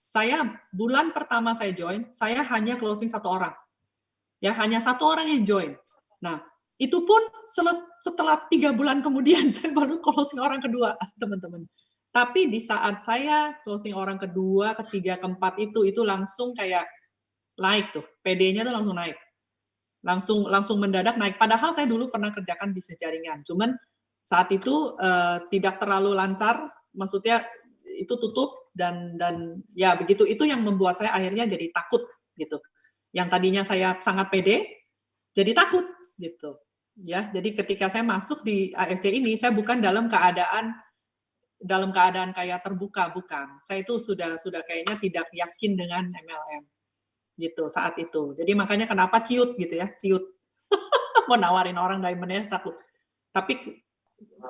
Saya bulan pertama saya join, saya hanya closing 1 orang. Ya hanya 1 orang yang join. Nah itu pun setelah 3 bulan kemudian saya baru closing orang kedua, teman-teman. Tapi di saat saya closing orang kedua, ketiga, keempat itu langsung kayak naik tuh, PD-nya tuh langsung naik. Langsung mendadak naik. Padahal saya dulu pernah kerjakan bisnis jaringan. Cuman saat itu tidak terlalu lancar, maksudnya itu tutup dan ya begitu. Itu yang membuat saya akhirnya jadi takut gitu. Yang tadinya saya sangat pede, jadi takut gitu. Ya, jadi ketika saya masuk di AFC ini, saya bukan dalam keadaan kayak terbuka, bukan. Saya itu sudah kayaknya tidak yakin dengan MLM gitu saat itu. Jadi makanya kenapa ciut gitu ya, ciut. Mau nawarin orang diamond-nya takut. Tapi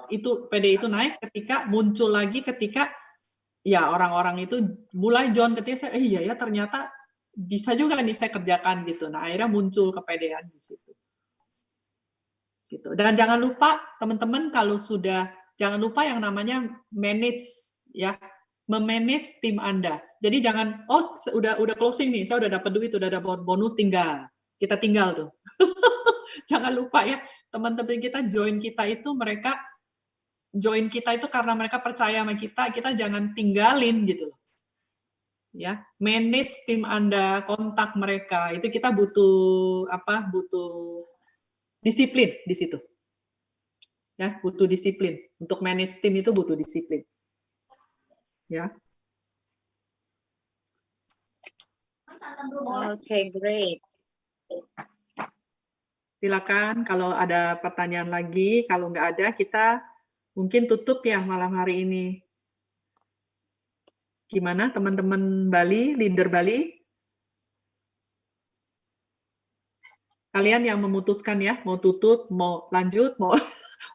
itu PD itu naik ketika muncul lagi ketika ya orang-orang itu mulai join ketika saya iya ya ternyata bisa juga nih saya kerjakan gitu. Nah, akhirnya muncul kepedean di situ. Gitu. Dan jangan lupa teman-teman kalau sudah jangan lupa yang namanya manage ya, memanage tim Anda. Jadi jangan udah closing nih, saya udah dapat duit, udah dapat bonus tinggal. Kita tinggal tuh. Jangan lupa ya, teman-teman kita join kita itu mereka join kita itu karena mereka percaya sama kita jangan tinggalin gitu. Ya, manage tim Anda, kontak mereka. Itu kita butuh butuh disiplin di situ. Ya, butuh disiplin. Untuk manage tim itu butuh disiplin. Ya. Okay, great. Silakan kalau ada pertanyaan lagi. Kalau nggak ada, kita mungkin tutup ya malam hari ini. Gimana teman-teman Bali, leader Bali? Kalian yang memutuskan ya, mau tutup, mau lanjut, mau...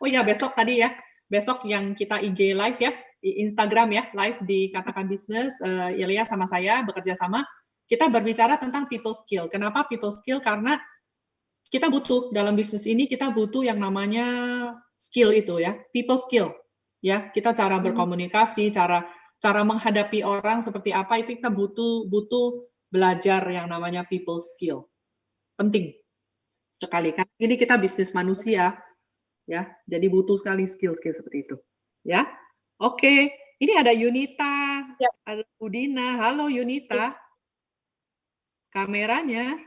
Oh ya, besok tadi ya. Besok yang kita IG live ya, di Instagram ya, live di Katakan Bisnis, Ilya sama saya bekerja sama. Kita berbicara tentang people skill. Kenapa people skill? Karena kita butuh dalam bisnis ini, kita butuh yang namanya skill itu ya, people skill. Ya, kita cara berkomunikasi, cara menghadapi orang seperti apa itu kita butuh belajar yang namanya people skill. Penting sekali kan. Ini kita bisnis manusia ya. Jadi butuh sekali skill seperti itu. Ya. Oke, ini ada Yunita, ada Budina. Halo Yunita. Kameranya.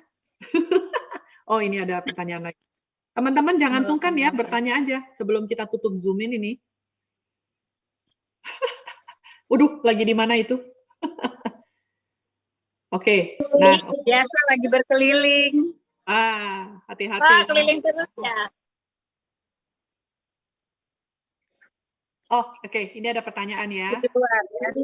Oh, ini ada pertanyaan lagi. Teman-teman jangan sungkan ya bertanya aja sebelum kita tutup Zoom ini. Waduh, lagi di mana itu? Oke, nah, Biasa lagi berkeliling. hati-hati. Keliling terus ya. Oh, oke, ini ada pertanyaan ya. Di luar ya.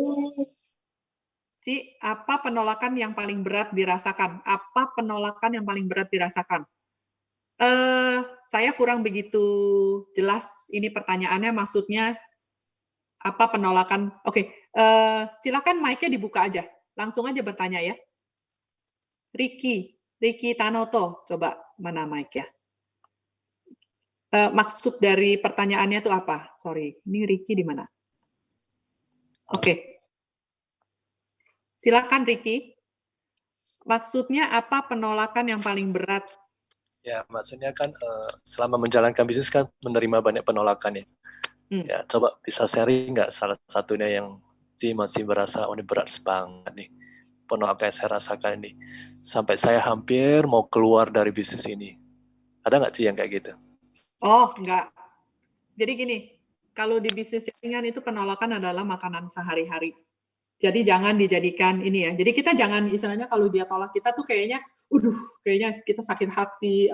Apa penolakan yang paling berat dirasakan? Apa penolakan yang paling berat dirasakan? Saya kurang begitu jelas ini pertanyaannya, maksudnya apa penolakan? Oke, silakan mic-nya dibuka aja, langsung aja bertanya ya. Ricky Tanoto, coba mana mic-nya? Maksud dari pertanyaannya itu apa? Sorry, ini Ricky di mana? Oke. Silakan Ricky. Maksudnya apa penolakan yang paling berat? Ya, maksudnya kan selama menjalankan bisnis kan menerima banyak penolakan ya. Ya, coba bisa sharing nggak salah satunya yang masih berasa ini berat banget nih. Penolakan yang saya rasakan ini. Sampai saya hampir mau keluar dari bisnis ini. Ada nggak sih yang kayak gitu? Oh, enggak. Jadi gini, kalau di bisnis jaringan itu penolakan adalah makanan sehari-hari. Jadi jangan dijadikan ini ya. Jadi kita jangan istilahnya kalau dia tolak kita tuh kayaknya, kayaknya kita sakit hati.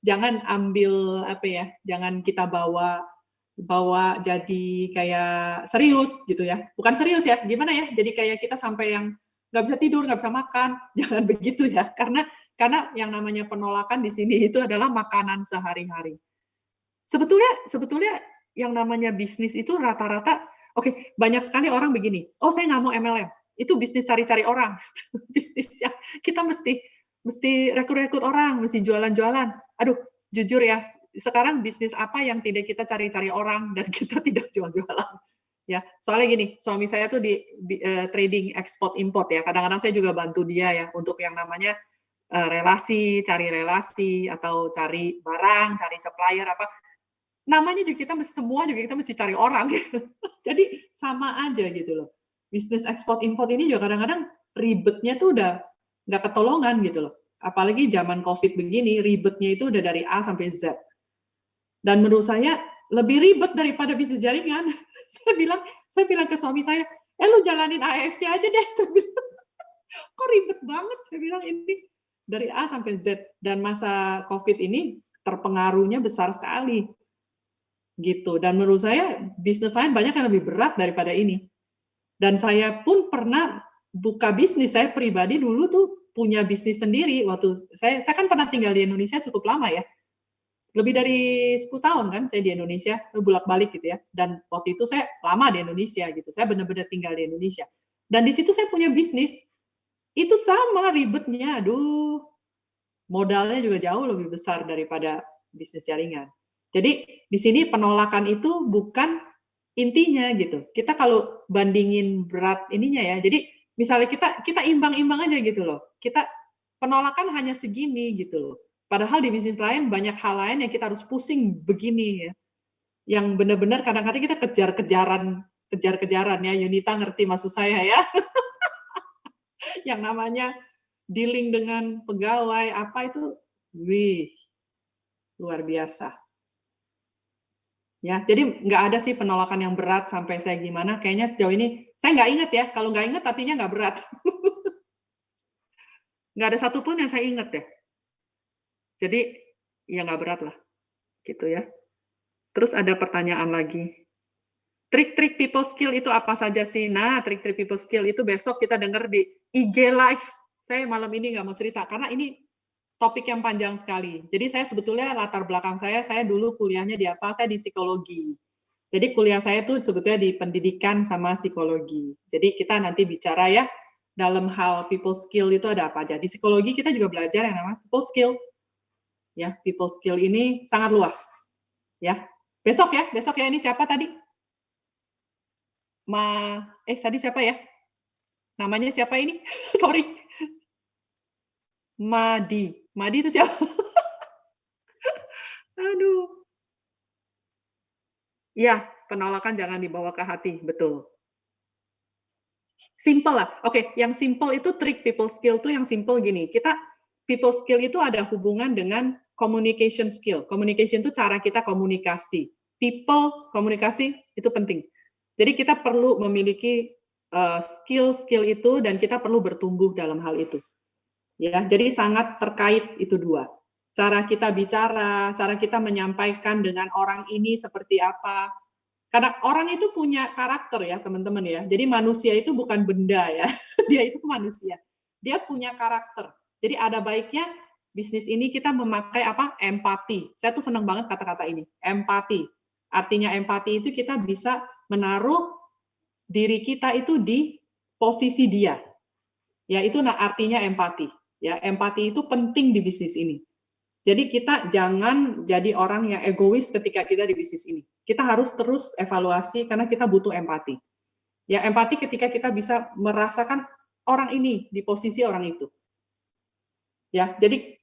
Jangan ambil apa ya, jangan kita bawa jadi kayak serius gitu ya. Bukan serius ya, gimana ya? Jadi kayak kita sampai yang nggak bisa tidur, nggak bisa makan. Jangan begitu ya, karena yang namanya penolakan di sini itu adalah makanan sehari-hari. Sebetulnya yang namanya bisnis itu rata-rata, banyak sekali orang begini, oh saya nggak mau MLM, itu bisnis cari-cari orang, bisnis ya, kita mesti rekrut orang, mesti jualan-jualan. Aduh, jujur ya, sekarang bisnis apa yang tidak kita cari-cari orang dan kita tidak jual-jualan? Ya, soalnya gini, suami saya tuh di trading ekspor import ya, kadang-kadang saya juga bantu dia ya untuk yang namanya cari relasi atau cari barang, cari supplier apa. Namanya juga kita mesti cari orang gitu. Jadi sama aja gitu loh. Bisnis ekspor import ini juga kadang-kadang ribetnya tuh udah nggak ketolongan gitu loh. Apalagi zaman Covid begini, ribetnya itu udah dari A sampai Z. Dan menurut saya lebih ribet daripada bisnis jaringan. saya bilang ke suami saya, lu jalanin AFC aja deh. Saya bilang, kok ribet banget? Saya bilang ini dari A sampai Z. Dan masa Covid ini terpengaruhnya besar sekali. Gitu. Dan menurut saya bisnis lain banyak yang lebih berat daripada ini. Dan saya pun pernah buka bisnis, saya pribadi dulu tuh punya bisnis sendiri waktu saya kan pernah tinggal di Indonesia cukup lama ya. Lebih dari 10 tahun kan saya di Indonesia, bolak-balik gitu ya. Dan waktu itu saya lama di Indonesia gitu. Saya benar-benar tinggal di Indonesia. Dan di situ saya punya bisnis. Itu sama ribetnya, aduh. Modalnya juga jauh lebih besar daripada bisnis jaringan. Jadi di sini penolakan itu bukan intinya gitu. Kita kalau bandingin berat ininya ya. Jadi misalnya kita imbang-imbang aja gitu loh. Kita penolakan hanya segini gitu loh. Padahal di bisnis lain banyak hal lain yang kita harus pusing begini ya. Yang benar-benar kadang-kadang kita kejar-kejaran ya. Yunita ngerti maksud saya ya. Yang namanya dealing dengan pegawai apa itu, luar biasa. Ya, jadi nggak ada sih penolakan yang berat sampai saya gimana. Kayaknya sejauh ini saya nggak ingat ya. Kalau nggak ingat artinya nggak berat. Nggak ada satupun yang saya ingat ya. Jadi ya nggak berat lah, gitu ya. Terus ada pertanyaan lagi. Trik-trik people skill itu apa saja sih? Nah, trik-trik people skill itu besok kita dengar di IG Live. Saya malam ini nggak mau cerita karena ini topik yang panjang sekali. Jadi saya sebetulnya latar belakang saya dulu kuliahnya di apa? Saya di psikologi. Jadi kuliah saya tuh sebetulnya di pendidikan sama psikologi. Jadi kita nanti bicara ya dalam hal people skill itu ada apa aja. Di psikologi kita juga belajar yang namanya people skill. Ya, people skill ini sangat luas. Ya. Besok ya ini siapa tadi? Tadi siapa ya? Namanya siapa ini? Sorry. Madi itu siapa? Aduh. Ya, penolakan jangan dibawa ke hati, betul. Simple lah. Oke, yang simple itu trik people skill tuh yang simple gini. People skill itu ada hubungan dengan communication skill. Communication itu cara kita komunikasi. People komunikasi itu penting. Jadi kita perlu memiliki skill-skill itu dan kita perlu bertumbuh dalam hal itu. Ya, jadi sangat terkait itu dua. Cara kita bicara, cara kita menyampaikan dengan orang ini seperti apa. Karena orang itu punya karakter ya, teman-teman ya. Jadi manusia itu bukan benda ya. Dia itu manusia. Dia punya karakter. Jadi ada baiknya bisnis ini kita memakai apa? Empati. Saya tuh senang banget kata-kata ini. Empati. Artinya empati itu kita bisa menaruh diri kita itu di posisi dia. Ya, itu artinya empati. Ya, empati itu penting di bisnis ini. Jadi kita jangan jadi orang yang egois ketika kita di bisnis ini. Kita harus terus evaluasi karena kita butuh empati. Ya, empati ketika kita bisa merasakan orang ini di posisi orang itu. Ya, jadi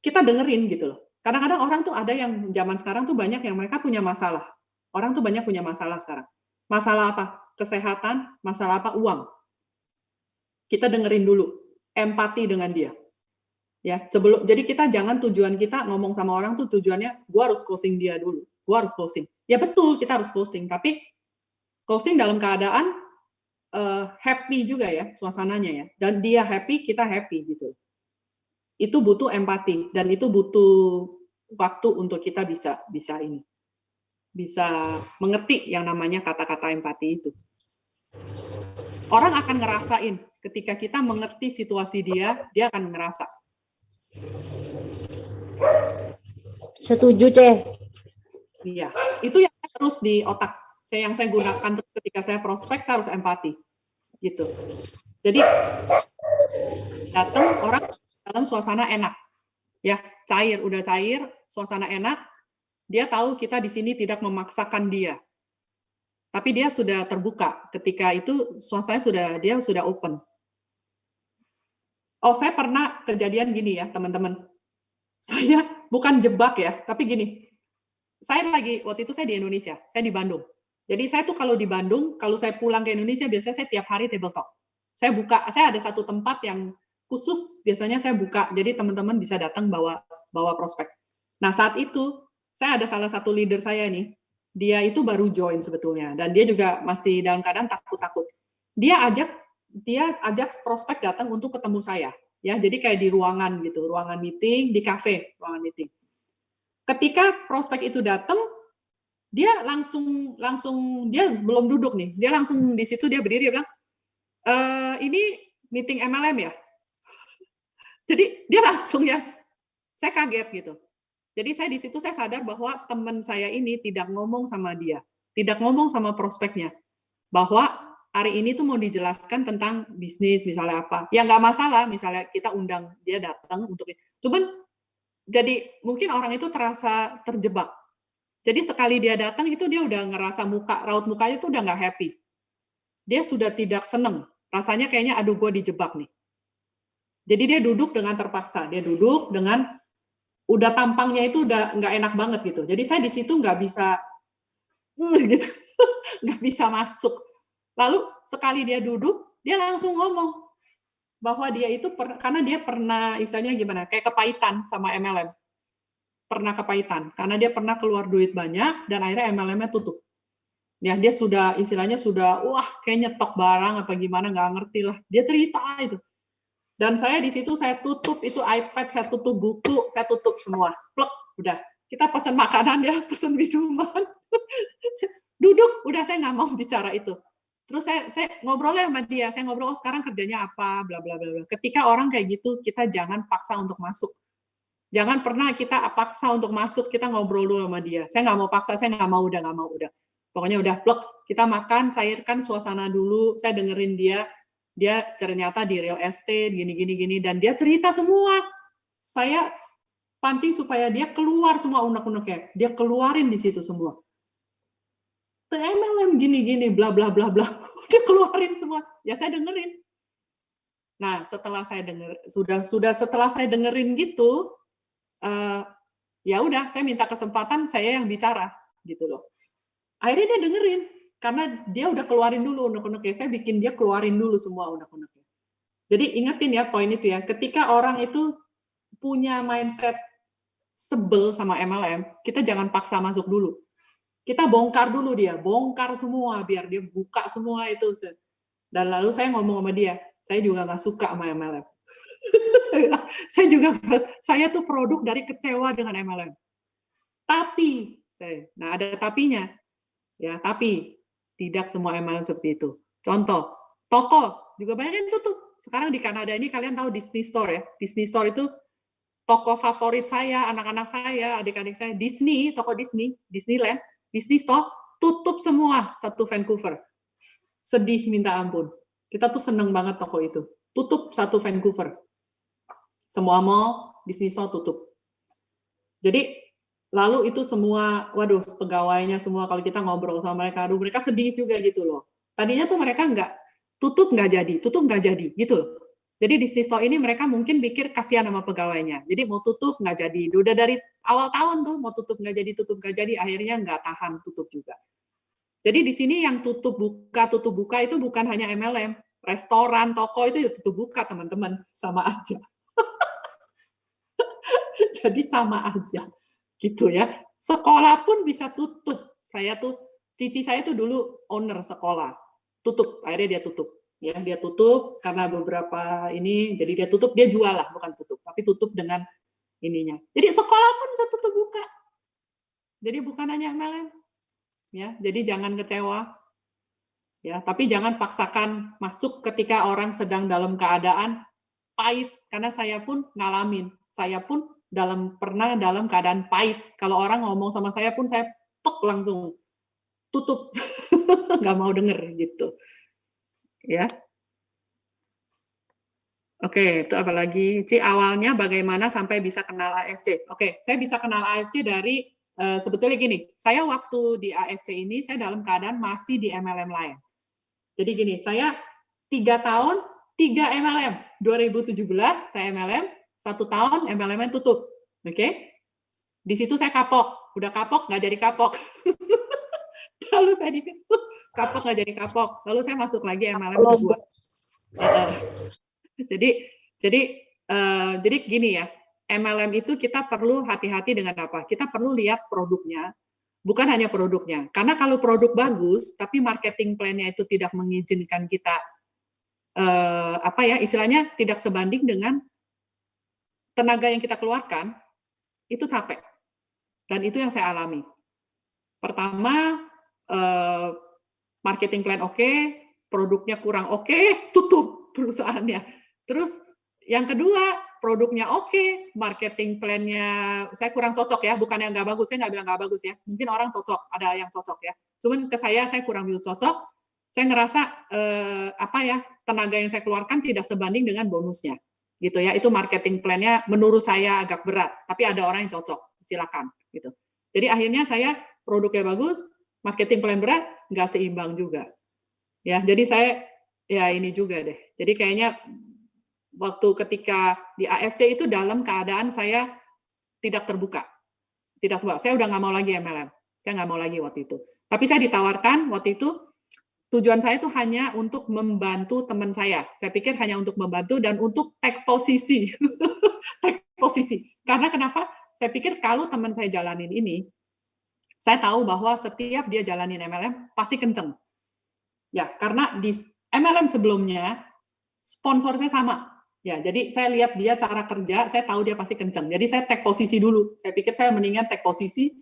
kita dengerin gitu loh. Kadang-kadang orang tuh ada yang zaman sekarang tuh banyak yang mereka punya masalah. Orang tuh banyak punya masalah sekarang. Masalah apa? Kesehatan, masalah apa? Uang. Kita dengerin dulu, empati dengan dia. Ya, jadi kita jangan tujuan kita ngomong sama orang tuh tujuannya gua harus closing dia dulu. Gua harus closing. Ya betul, kita harus closing, tapi closing dalam keadaan happy juga ya suasananya ya. Dan dia happy, kita happy gitu. Itu butuh empati dan itu butuh waktu untuk kita bisa mengerti yang namanya kata-kata empati itu. Orang akan ngerasain ketika kita mengerti situasi dia akan ngerasa. Setuju, Ceh. Iya, itu yang terus di otak. Yang saya gunakan ketika saya prospek, saya harus empati. Gitu. Jadi datang orang dalam suasana enak. Ya, udah cair, suasana enak. Dia tahu kita di sini tidak memaksakan dia. Tapi dia sudah terbuka. Ketika itu suasananya dia sudah open. Oh, saya pernah kejadian gini ya, teman-teman. Saya bukan jebak ya, tapi gini. Waktu itu saya di Indonesia, saya di Bandung. Jadi saya tuh kalau di Bandung, kalau saya pulang ke Indonesia, biasanya saya tiap hari table talk. Saya ada satu tempat yang khusus, biasanya saya buka, jadi teman-teman bisa datang bawa prospek. Nah, saat itu, saya ada salah satu leader saya nih, dia itu baru join sebetulnya, dan dia juga masih dalam keadaan takut-takut. Dia ajak prospek datang untuk ketemu saya, ya. Jadi kayak di ruangan gitu, ruangan meeting di kafe, ruangan meeting. Ketika prospek itu datang, dia langsung dia belum duduk nih, dia langsung di situ dia berdiri, dia bilang, ini meeting MLM ya. Jadi dia langsung ya, saya kaget gitu. Jadi saya di situ saya sadar bahwa teman saya ini tidak ngomong sama dia, tidak ngomong sama prospeknya, bahwa hari ini tuh mau dijelaskan tentang bisnis misalnya apa. Ya nggak masalah, misalnya kita undang dia datang untuk, cuman jadi mungkin orang itu terasa terjebak. Jadi sekali dia datang itu dia udah ngerasa raut mukanya tuh udah nggak happy. Dia sudah tidak seneng, rasanya kayaknya aduh gue dijebak nih. Jadi dia duduk dengan terpaksa, dia duduk dengan udah tampangnya itu udah nggak enak banget gitu. Jadi saya di situ nggak bisa gitu, nggak bisa masuk. Lalu sekali dia duduk, dia langsung ngomong bahwa dia itu karena dia pernah istilahnya gimana, kayak kepahitan sama MLM. Pernah kepahitan karena dia pernah keluar duit banyak dan akhirnya MLM-nya tutup. Ya dia sudah istilahnya wah kayaknya nyetok barang apa gimana nggak ngerti lah. Dia cerita itu. Dan saya di situ saya tutup itu iPad, saya tutup buku, saya tutup semua. Plek, udah. Kita pesan makanan ya, pesan minuman. Duduk, udah saya nggak mau bicara itu. Terus saya ngobrol sama dia, saya ngobrol sekarang kerjanya apa, bla bla bla. Ketika orang kayak gitu, kita jangan paksa untuk masuk. Jangan pernah kita paksa untuk masuk, kita ngobrol dulu sama dia. Saya nggak mau paksa, saya nggak mau, udah. Pokoknya udah plek, kita makan, cairkan suasana dulu, saya dengerin dia ternyata di real estate, gini, dan dia cerita semua. Saya pancing supaya dia keluar semua unek-uneknya. Dia keluarin di situ semua. MLM gini, bla bla bla bla. Dia keluarin semua. Ya saya dengerin. Nah, setelah saya setelah saya dengerin gitu, ya udah, saya minta kesempatan saya yang bicara gitu loh. Akhirnya dia dengerin. Karena dia udah keluarin dulu unek-uneknya, saya bikin dia keluarin dulu semua unek-uneknya. Jadi ingetin ya poin itu ya, ketika orang itu punya mindset sebel sama MLM, kita jangan paksa masuk dulu. Kita bongkar dulu dia, bongkar semua biar dia buka semua itu. Dan lalu saya ngomong sama dia, saya juga nggak suka sama MLM. saya tuh produk dari kecewa dengan MLM. Tapi, nah ada tapinya, ya. Tapi tidak semua MLM seperti itu. Contoh, toko juga banyak yang tutup. Sekarang di Kanada ini kalian tahu Disney Store ya. Disney Store itu toko favorit saya, anak-anak saya, adik-adik saya. Disney, toko Disney, Disneyland, Disney Store tutup semua satu Vancouver. Sedih minta ampun. Kita tuh seneng banget toko itu. Tutup satu Vancouver. Semua mall, Disney Store tutup. Jadi, lalu itu semua, waduh, pegawainya semua, kalau kita ngobrol sama mereka, aduh, mereka sedih juga gitu loh. Tadinya tuh mereka tutup nggak jadi, gitu loh. Jadi Disney Store ini mereka mungkin pikir kasihan sama pegawainya. Jadi mau tutup nggak jadi. Udah dari awal tahun tuh, mau tutup nggak jadi, akhirnya nggak tahan tutup juga. Jadi di sini yang tutup buka itu bukan hanya MLM. Restoran, toko itu ya tutup buka, teman-teman. Sama aja. Jadi sama aja, gitu ya. Sekolah pun bisa tutup. Cici saya tuh dulu owner sekolah, tutup. Akhirnya dia tutup. Ya, dia tutup karena beberapa ini, jadi dia tutup, dia jual lah, bukan tutup, tapi tutup dengan ininya. Jadi sekolah pun bisa tutup buka. Jadi bukan hanya MLM. Ya, jadi jangan kecewa. Ya, tapi jangan paksakan masuk ketika orang sedang dalam keadaan pahit, karena saya pun ngalamin. Saya pun pernah dalam keadaan pahit. Kalau orang ngomong sama saya pun saya langsung tutup. Nggak mau denger gitu. Ya. Oke, itu apa lagi? Awalnya bagaimana sampai bisa kenal AFC? Oke, saya bisa kenal AFC dari sebetulnya gini, saya waktu di AFC ini saya dalam keadaan masih di MLM lain. Jadi gini, saya 3 tahun 3 MLM. 2017 saya MLM, 1 tahun MLM tutup. Oke? Di situ saya kapok. Udah kapok, nggak jadi kapok. Lalu saya kapok, nggak jadi kapok. Lalu saya masuk lagi MLM kedua. Jadi gini ya, MLM itu kita perlu hati-hati dengan apa? Kita perlu lihat produknya, bukan hanya produknya. Karena kalau produk bagus, tapi marketing plan-nya itu tidak mengizinkan kita istilahnya tidak sebanding dengan tenaga yang kita keluarkan, itu capek. Dan itu yang saya alami. Pertama, marketing plan oke, produknya kurang oke, tutup perusahaannya. Terus yang kedua, produknya oke, marketing plan-nya saya kurang cocok ya, bukan yang nggak bagus, saya nggak bilang nggak bagus ya. Mungkin orang cocok, ada yang cocok ya. Cuman ke saya kurang cocok. Saya ngerasa tenaga yang saya keluarkan tidak sebanding dengan bonusnya, gitu ya. Itu marketing plan-nya menurut saya agak berat, tapi ada orang yang cocok, silakan, gitu. Jadi akhirnya saya produknya bagus, marketing plan berat, nggak seimbang juga, ya. Jadi saya ini juga deh. Jadi kayaknya waktu ketika di AFC itu dalam keadaan saya tidak terbuka. Saya udah nggak mau lagi MLM. Saya nggak mau lagi waktu itu. Tapi saya ditawarkan waktu itu, tujuan saya itu hanya untuk membantu teman saya. Saya pikir hanya untuk membantu dan untuk take posisi. Take posisi. Karena kenapa? Saya pikir kalau teman saya jalanin ini, saya tahu bahwa setiap dia jalanin MLM, pasti kenceng. Ya, karena di MLM sebelumnya, sponsornya sama. Ya, jadi saya lihat dia cara kerja, saya tahu dia pasti kenceng. Jadi saya take posisi dulu. Saya pikir saya mendingan take posisi,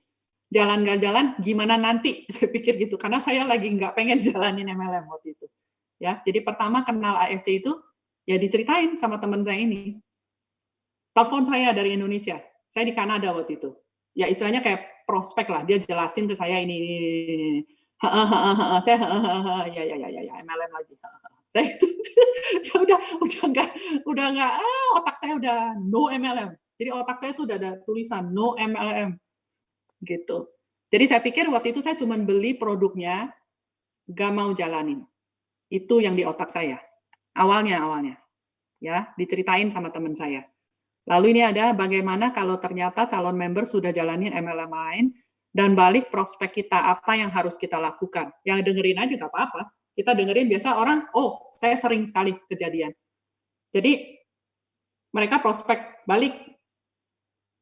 jalan nggak jalan, gimana nanti? Saya pikir gitu. Karena saya lagi nggak pengen jalanin MLM waktu itu. Ya, jadi pertama kenal AFC itu, ya diceritain sama teman saya ini. Telepon saya dari Indonesia. Saya di Kanada waktu itu. Ya istilahnya kayak prospek lah. Dia jelasin ke saya ini. Saya ya MLM lagi. Saya itu udah nggak otak saya udah no MLM. Jadi otak saya tuh udah ada tulisan no MLM gitu. Jadi saya pikir waktu itu saya cuma beli produknya, nggak mau jalanin. Itu yang di otak saya awalnya ya, diceritain sama teman saya. Lalu ini ada bagaimana kalau ternyata calon member sudah jalanin MLM lain dan balik prospek kita, apa yang harus kita lakukan. Yang dengerin aja nggak apa-apa. Kita dengerin biasa orang, oh saya sering sekali kejadian. Jadi mereka prospek balik.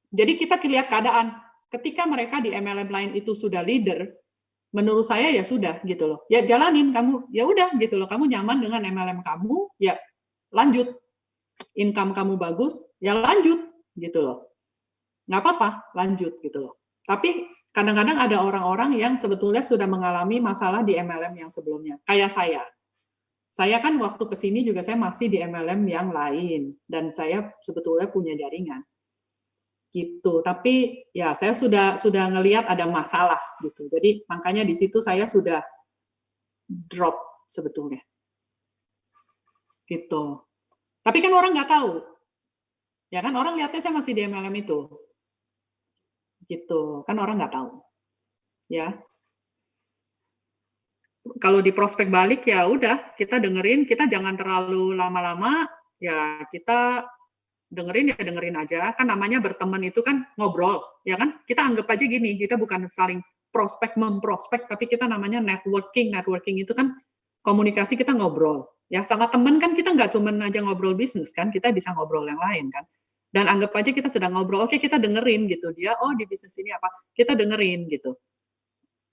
Jadi kita lihat keadaan. Ketika mereka di MLM lain itu sudah leader, menurut saya ya sudah gitu loh. Ya jalanin kamu, ya udah gitu loh. Kamu nyaman dengan MLM kamu, ya lanjut. Income kamu bagus, ya lanjut gitu loh. Nggak apa-apa, lanjut gitu loh. Tapi kadang-kadang ada orang-orang yang sebetulnya sudah mengalami masalah di MLM yang sebelumnya. Kayak saya. Saya kan waktu kesini juga saya masih di MLM yang lain. Dan saya sebetulnya punya jaringan. Gitu. Tapi ya saya sudah ngelihat ada masalah gitu. Jadi makanya di situ saya sudah drop sebetulnya. Gitu. Tapi kan orang nggak tahu. Ya kan orang lihatnya saya masih di MLM itu. Gitu. Kan orang nggak tahu. Ya. Kalau di prospek balik ya udah, kita dengerin, kita jangan terlalu lama-lama, ya kita dengerin aja. Kan namanya berteman itu kan ngobrol, ya kan? Kita anggap aja gini, kita bukan saling prospek memprospek, tapi kita namanya networking. Networking itu kan komunikasi, kita ngobrol. Ya, sama teman kan kita nggak cuma aja ngobrol bisnis kan, kita bisa ngobrol yang lain kan. Dan anggap aja kita sedang ngobrol, oke kita dengerin gitu. Dia, oh di bisnis ini apa? Kita dengerin gitu.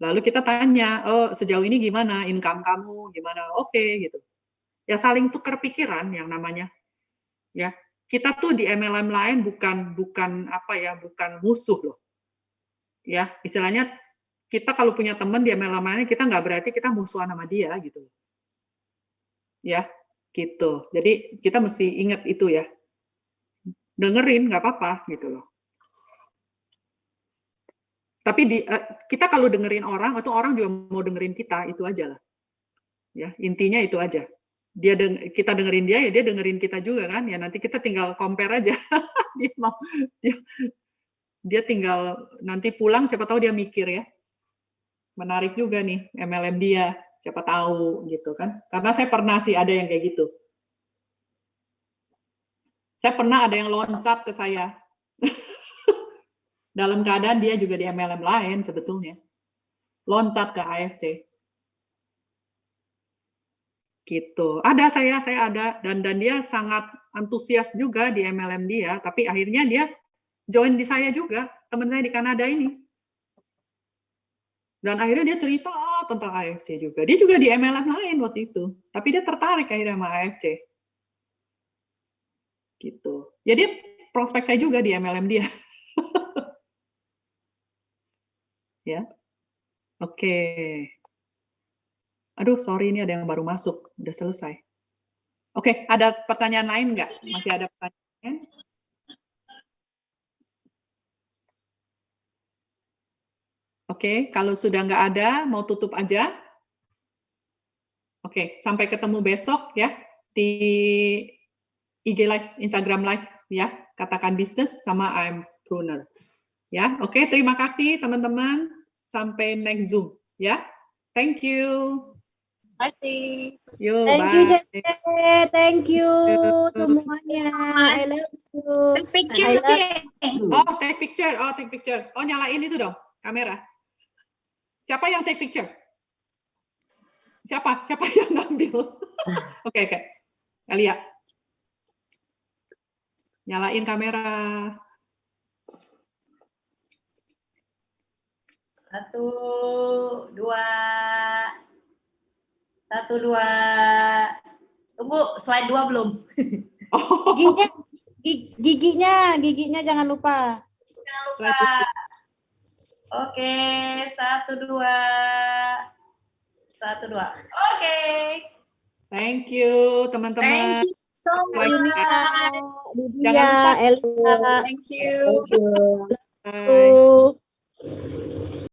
Lalu kita tanya, oh sejauh ini gimana income kamu, gimana? Oke gitu. Ya saling tukar pikiran yang namanya. Ya, kita tuh di MLM lain bukan apa ya, bukan musuh loh. Ya, istilahnya kita kalau punya teman di MLM lain, kita nggak berarti kita musuhan sama dia gitu. Ya, gitu. Jadi kita mesti ingat itu ya. Dengerin nggak apa-apa gitu loh. Tapi kita kalau dengerin orang, atau orang juga mau dengerin kita, itu aja lah. Ya, intinya itu aja. Kita dengerin dia, ya dia dengerin kita juga kan. Ya nanti kita tinggal compare aja. dia tinggal nanti pulang, siapa tahu dia mikir ya. Menarik juga nih MLM dia, siapa tahu gitu kan. Karena saya pernah sih ada yang kayak gitu. Saya pernah ada yang loncat ke saya. Dalam keadaan dia juga di MLM lain sebetulnya. Loncat ke AFC. Gitu. Ada saya ada. Dan dia sangat antusias juga di MLM dia. Tapi akhirnya dia join di saya juga. Teman saya di Kanada ini. Dan akhirnya dia cerita tentang AFC juga. Dia juga di MLM lain waktu itu. Tapi dia tertarik akhirnya sama AFC. Gitu. Jadi prospek saya juga di MLM dia. Ya. Oke. Aduh, sorry ini ada yang baru masuk. Udah selesai. Oke, ada pertanyaan lain nggak? Masih ada pertanyaan? Oke, kalau sudah nggak ada, mau tutup aja. Oke, sampai ketemu besok ya di IG Live, Instagram Live ya. Katakan bisnis sama I'm Bruner. Ya, oke, terima kasih teman-teman. Sampai next Zoom ya. Thank you. Terima kasih. Yo, Thank bye. you, Cece. Thank you semuanya. I love you. Take picture, I love Cek. Oh, take picture. Oh, take picture. Oh, nyalain itu dong, kamera. Siapa yang take picture? Siapa yang ngambil? Oke. Alia. Nyalain kamera. 1, 2. 1, 2. Tunggu, slide 2 belum? Oh, giginya jangan lupa. Jangan lupa. Oke, 1, 2. 1, 2. Oke. thank you teman-teman. Thank you so much. Jangan lupa. Elva. Thank you. Bye.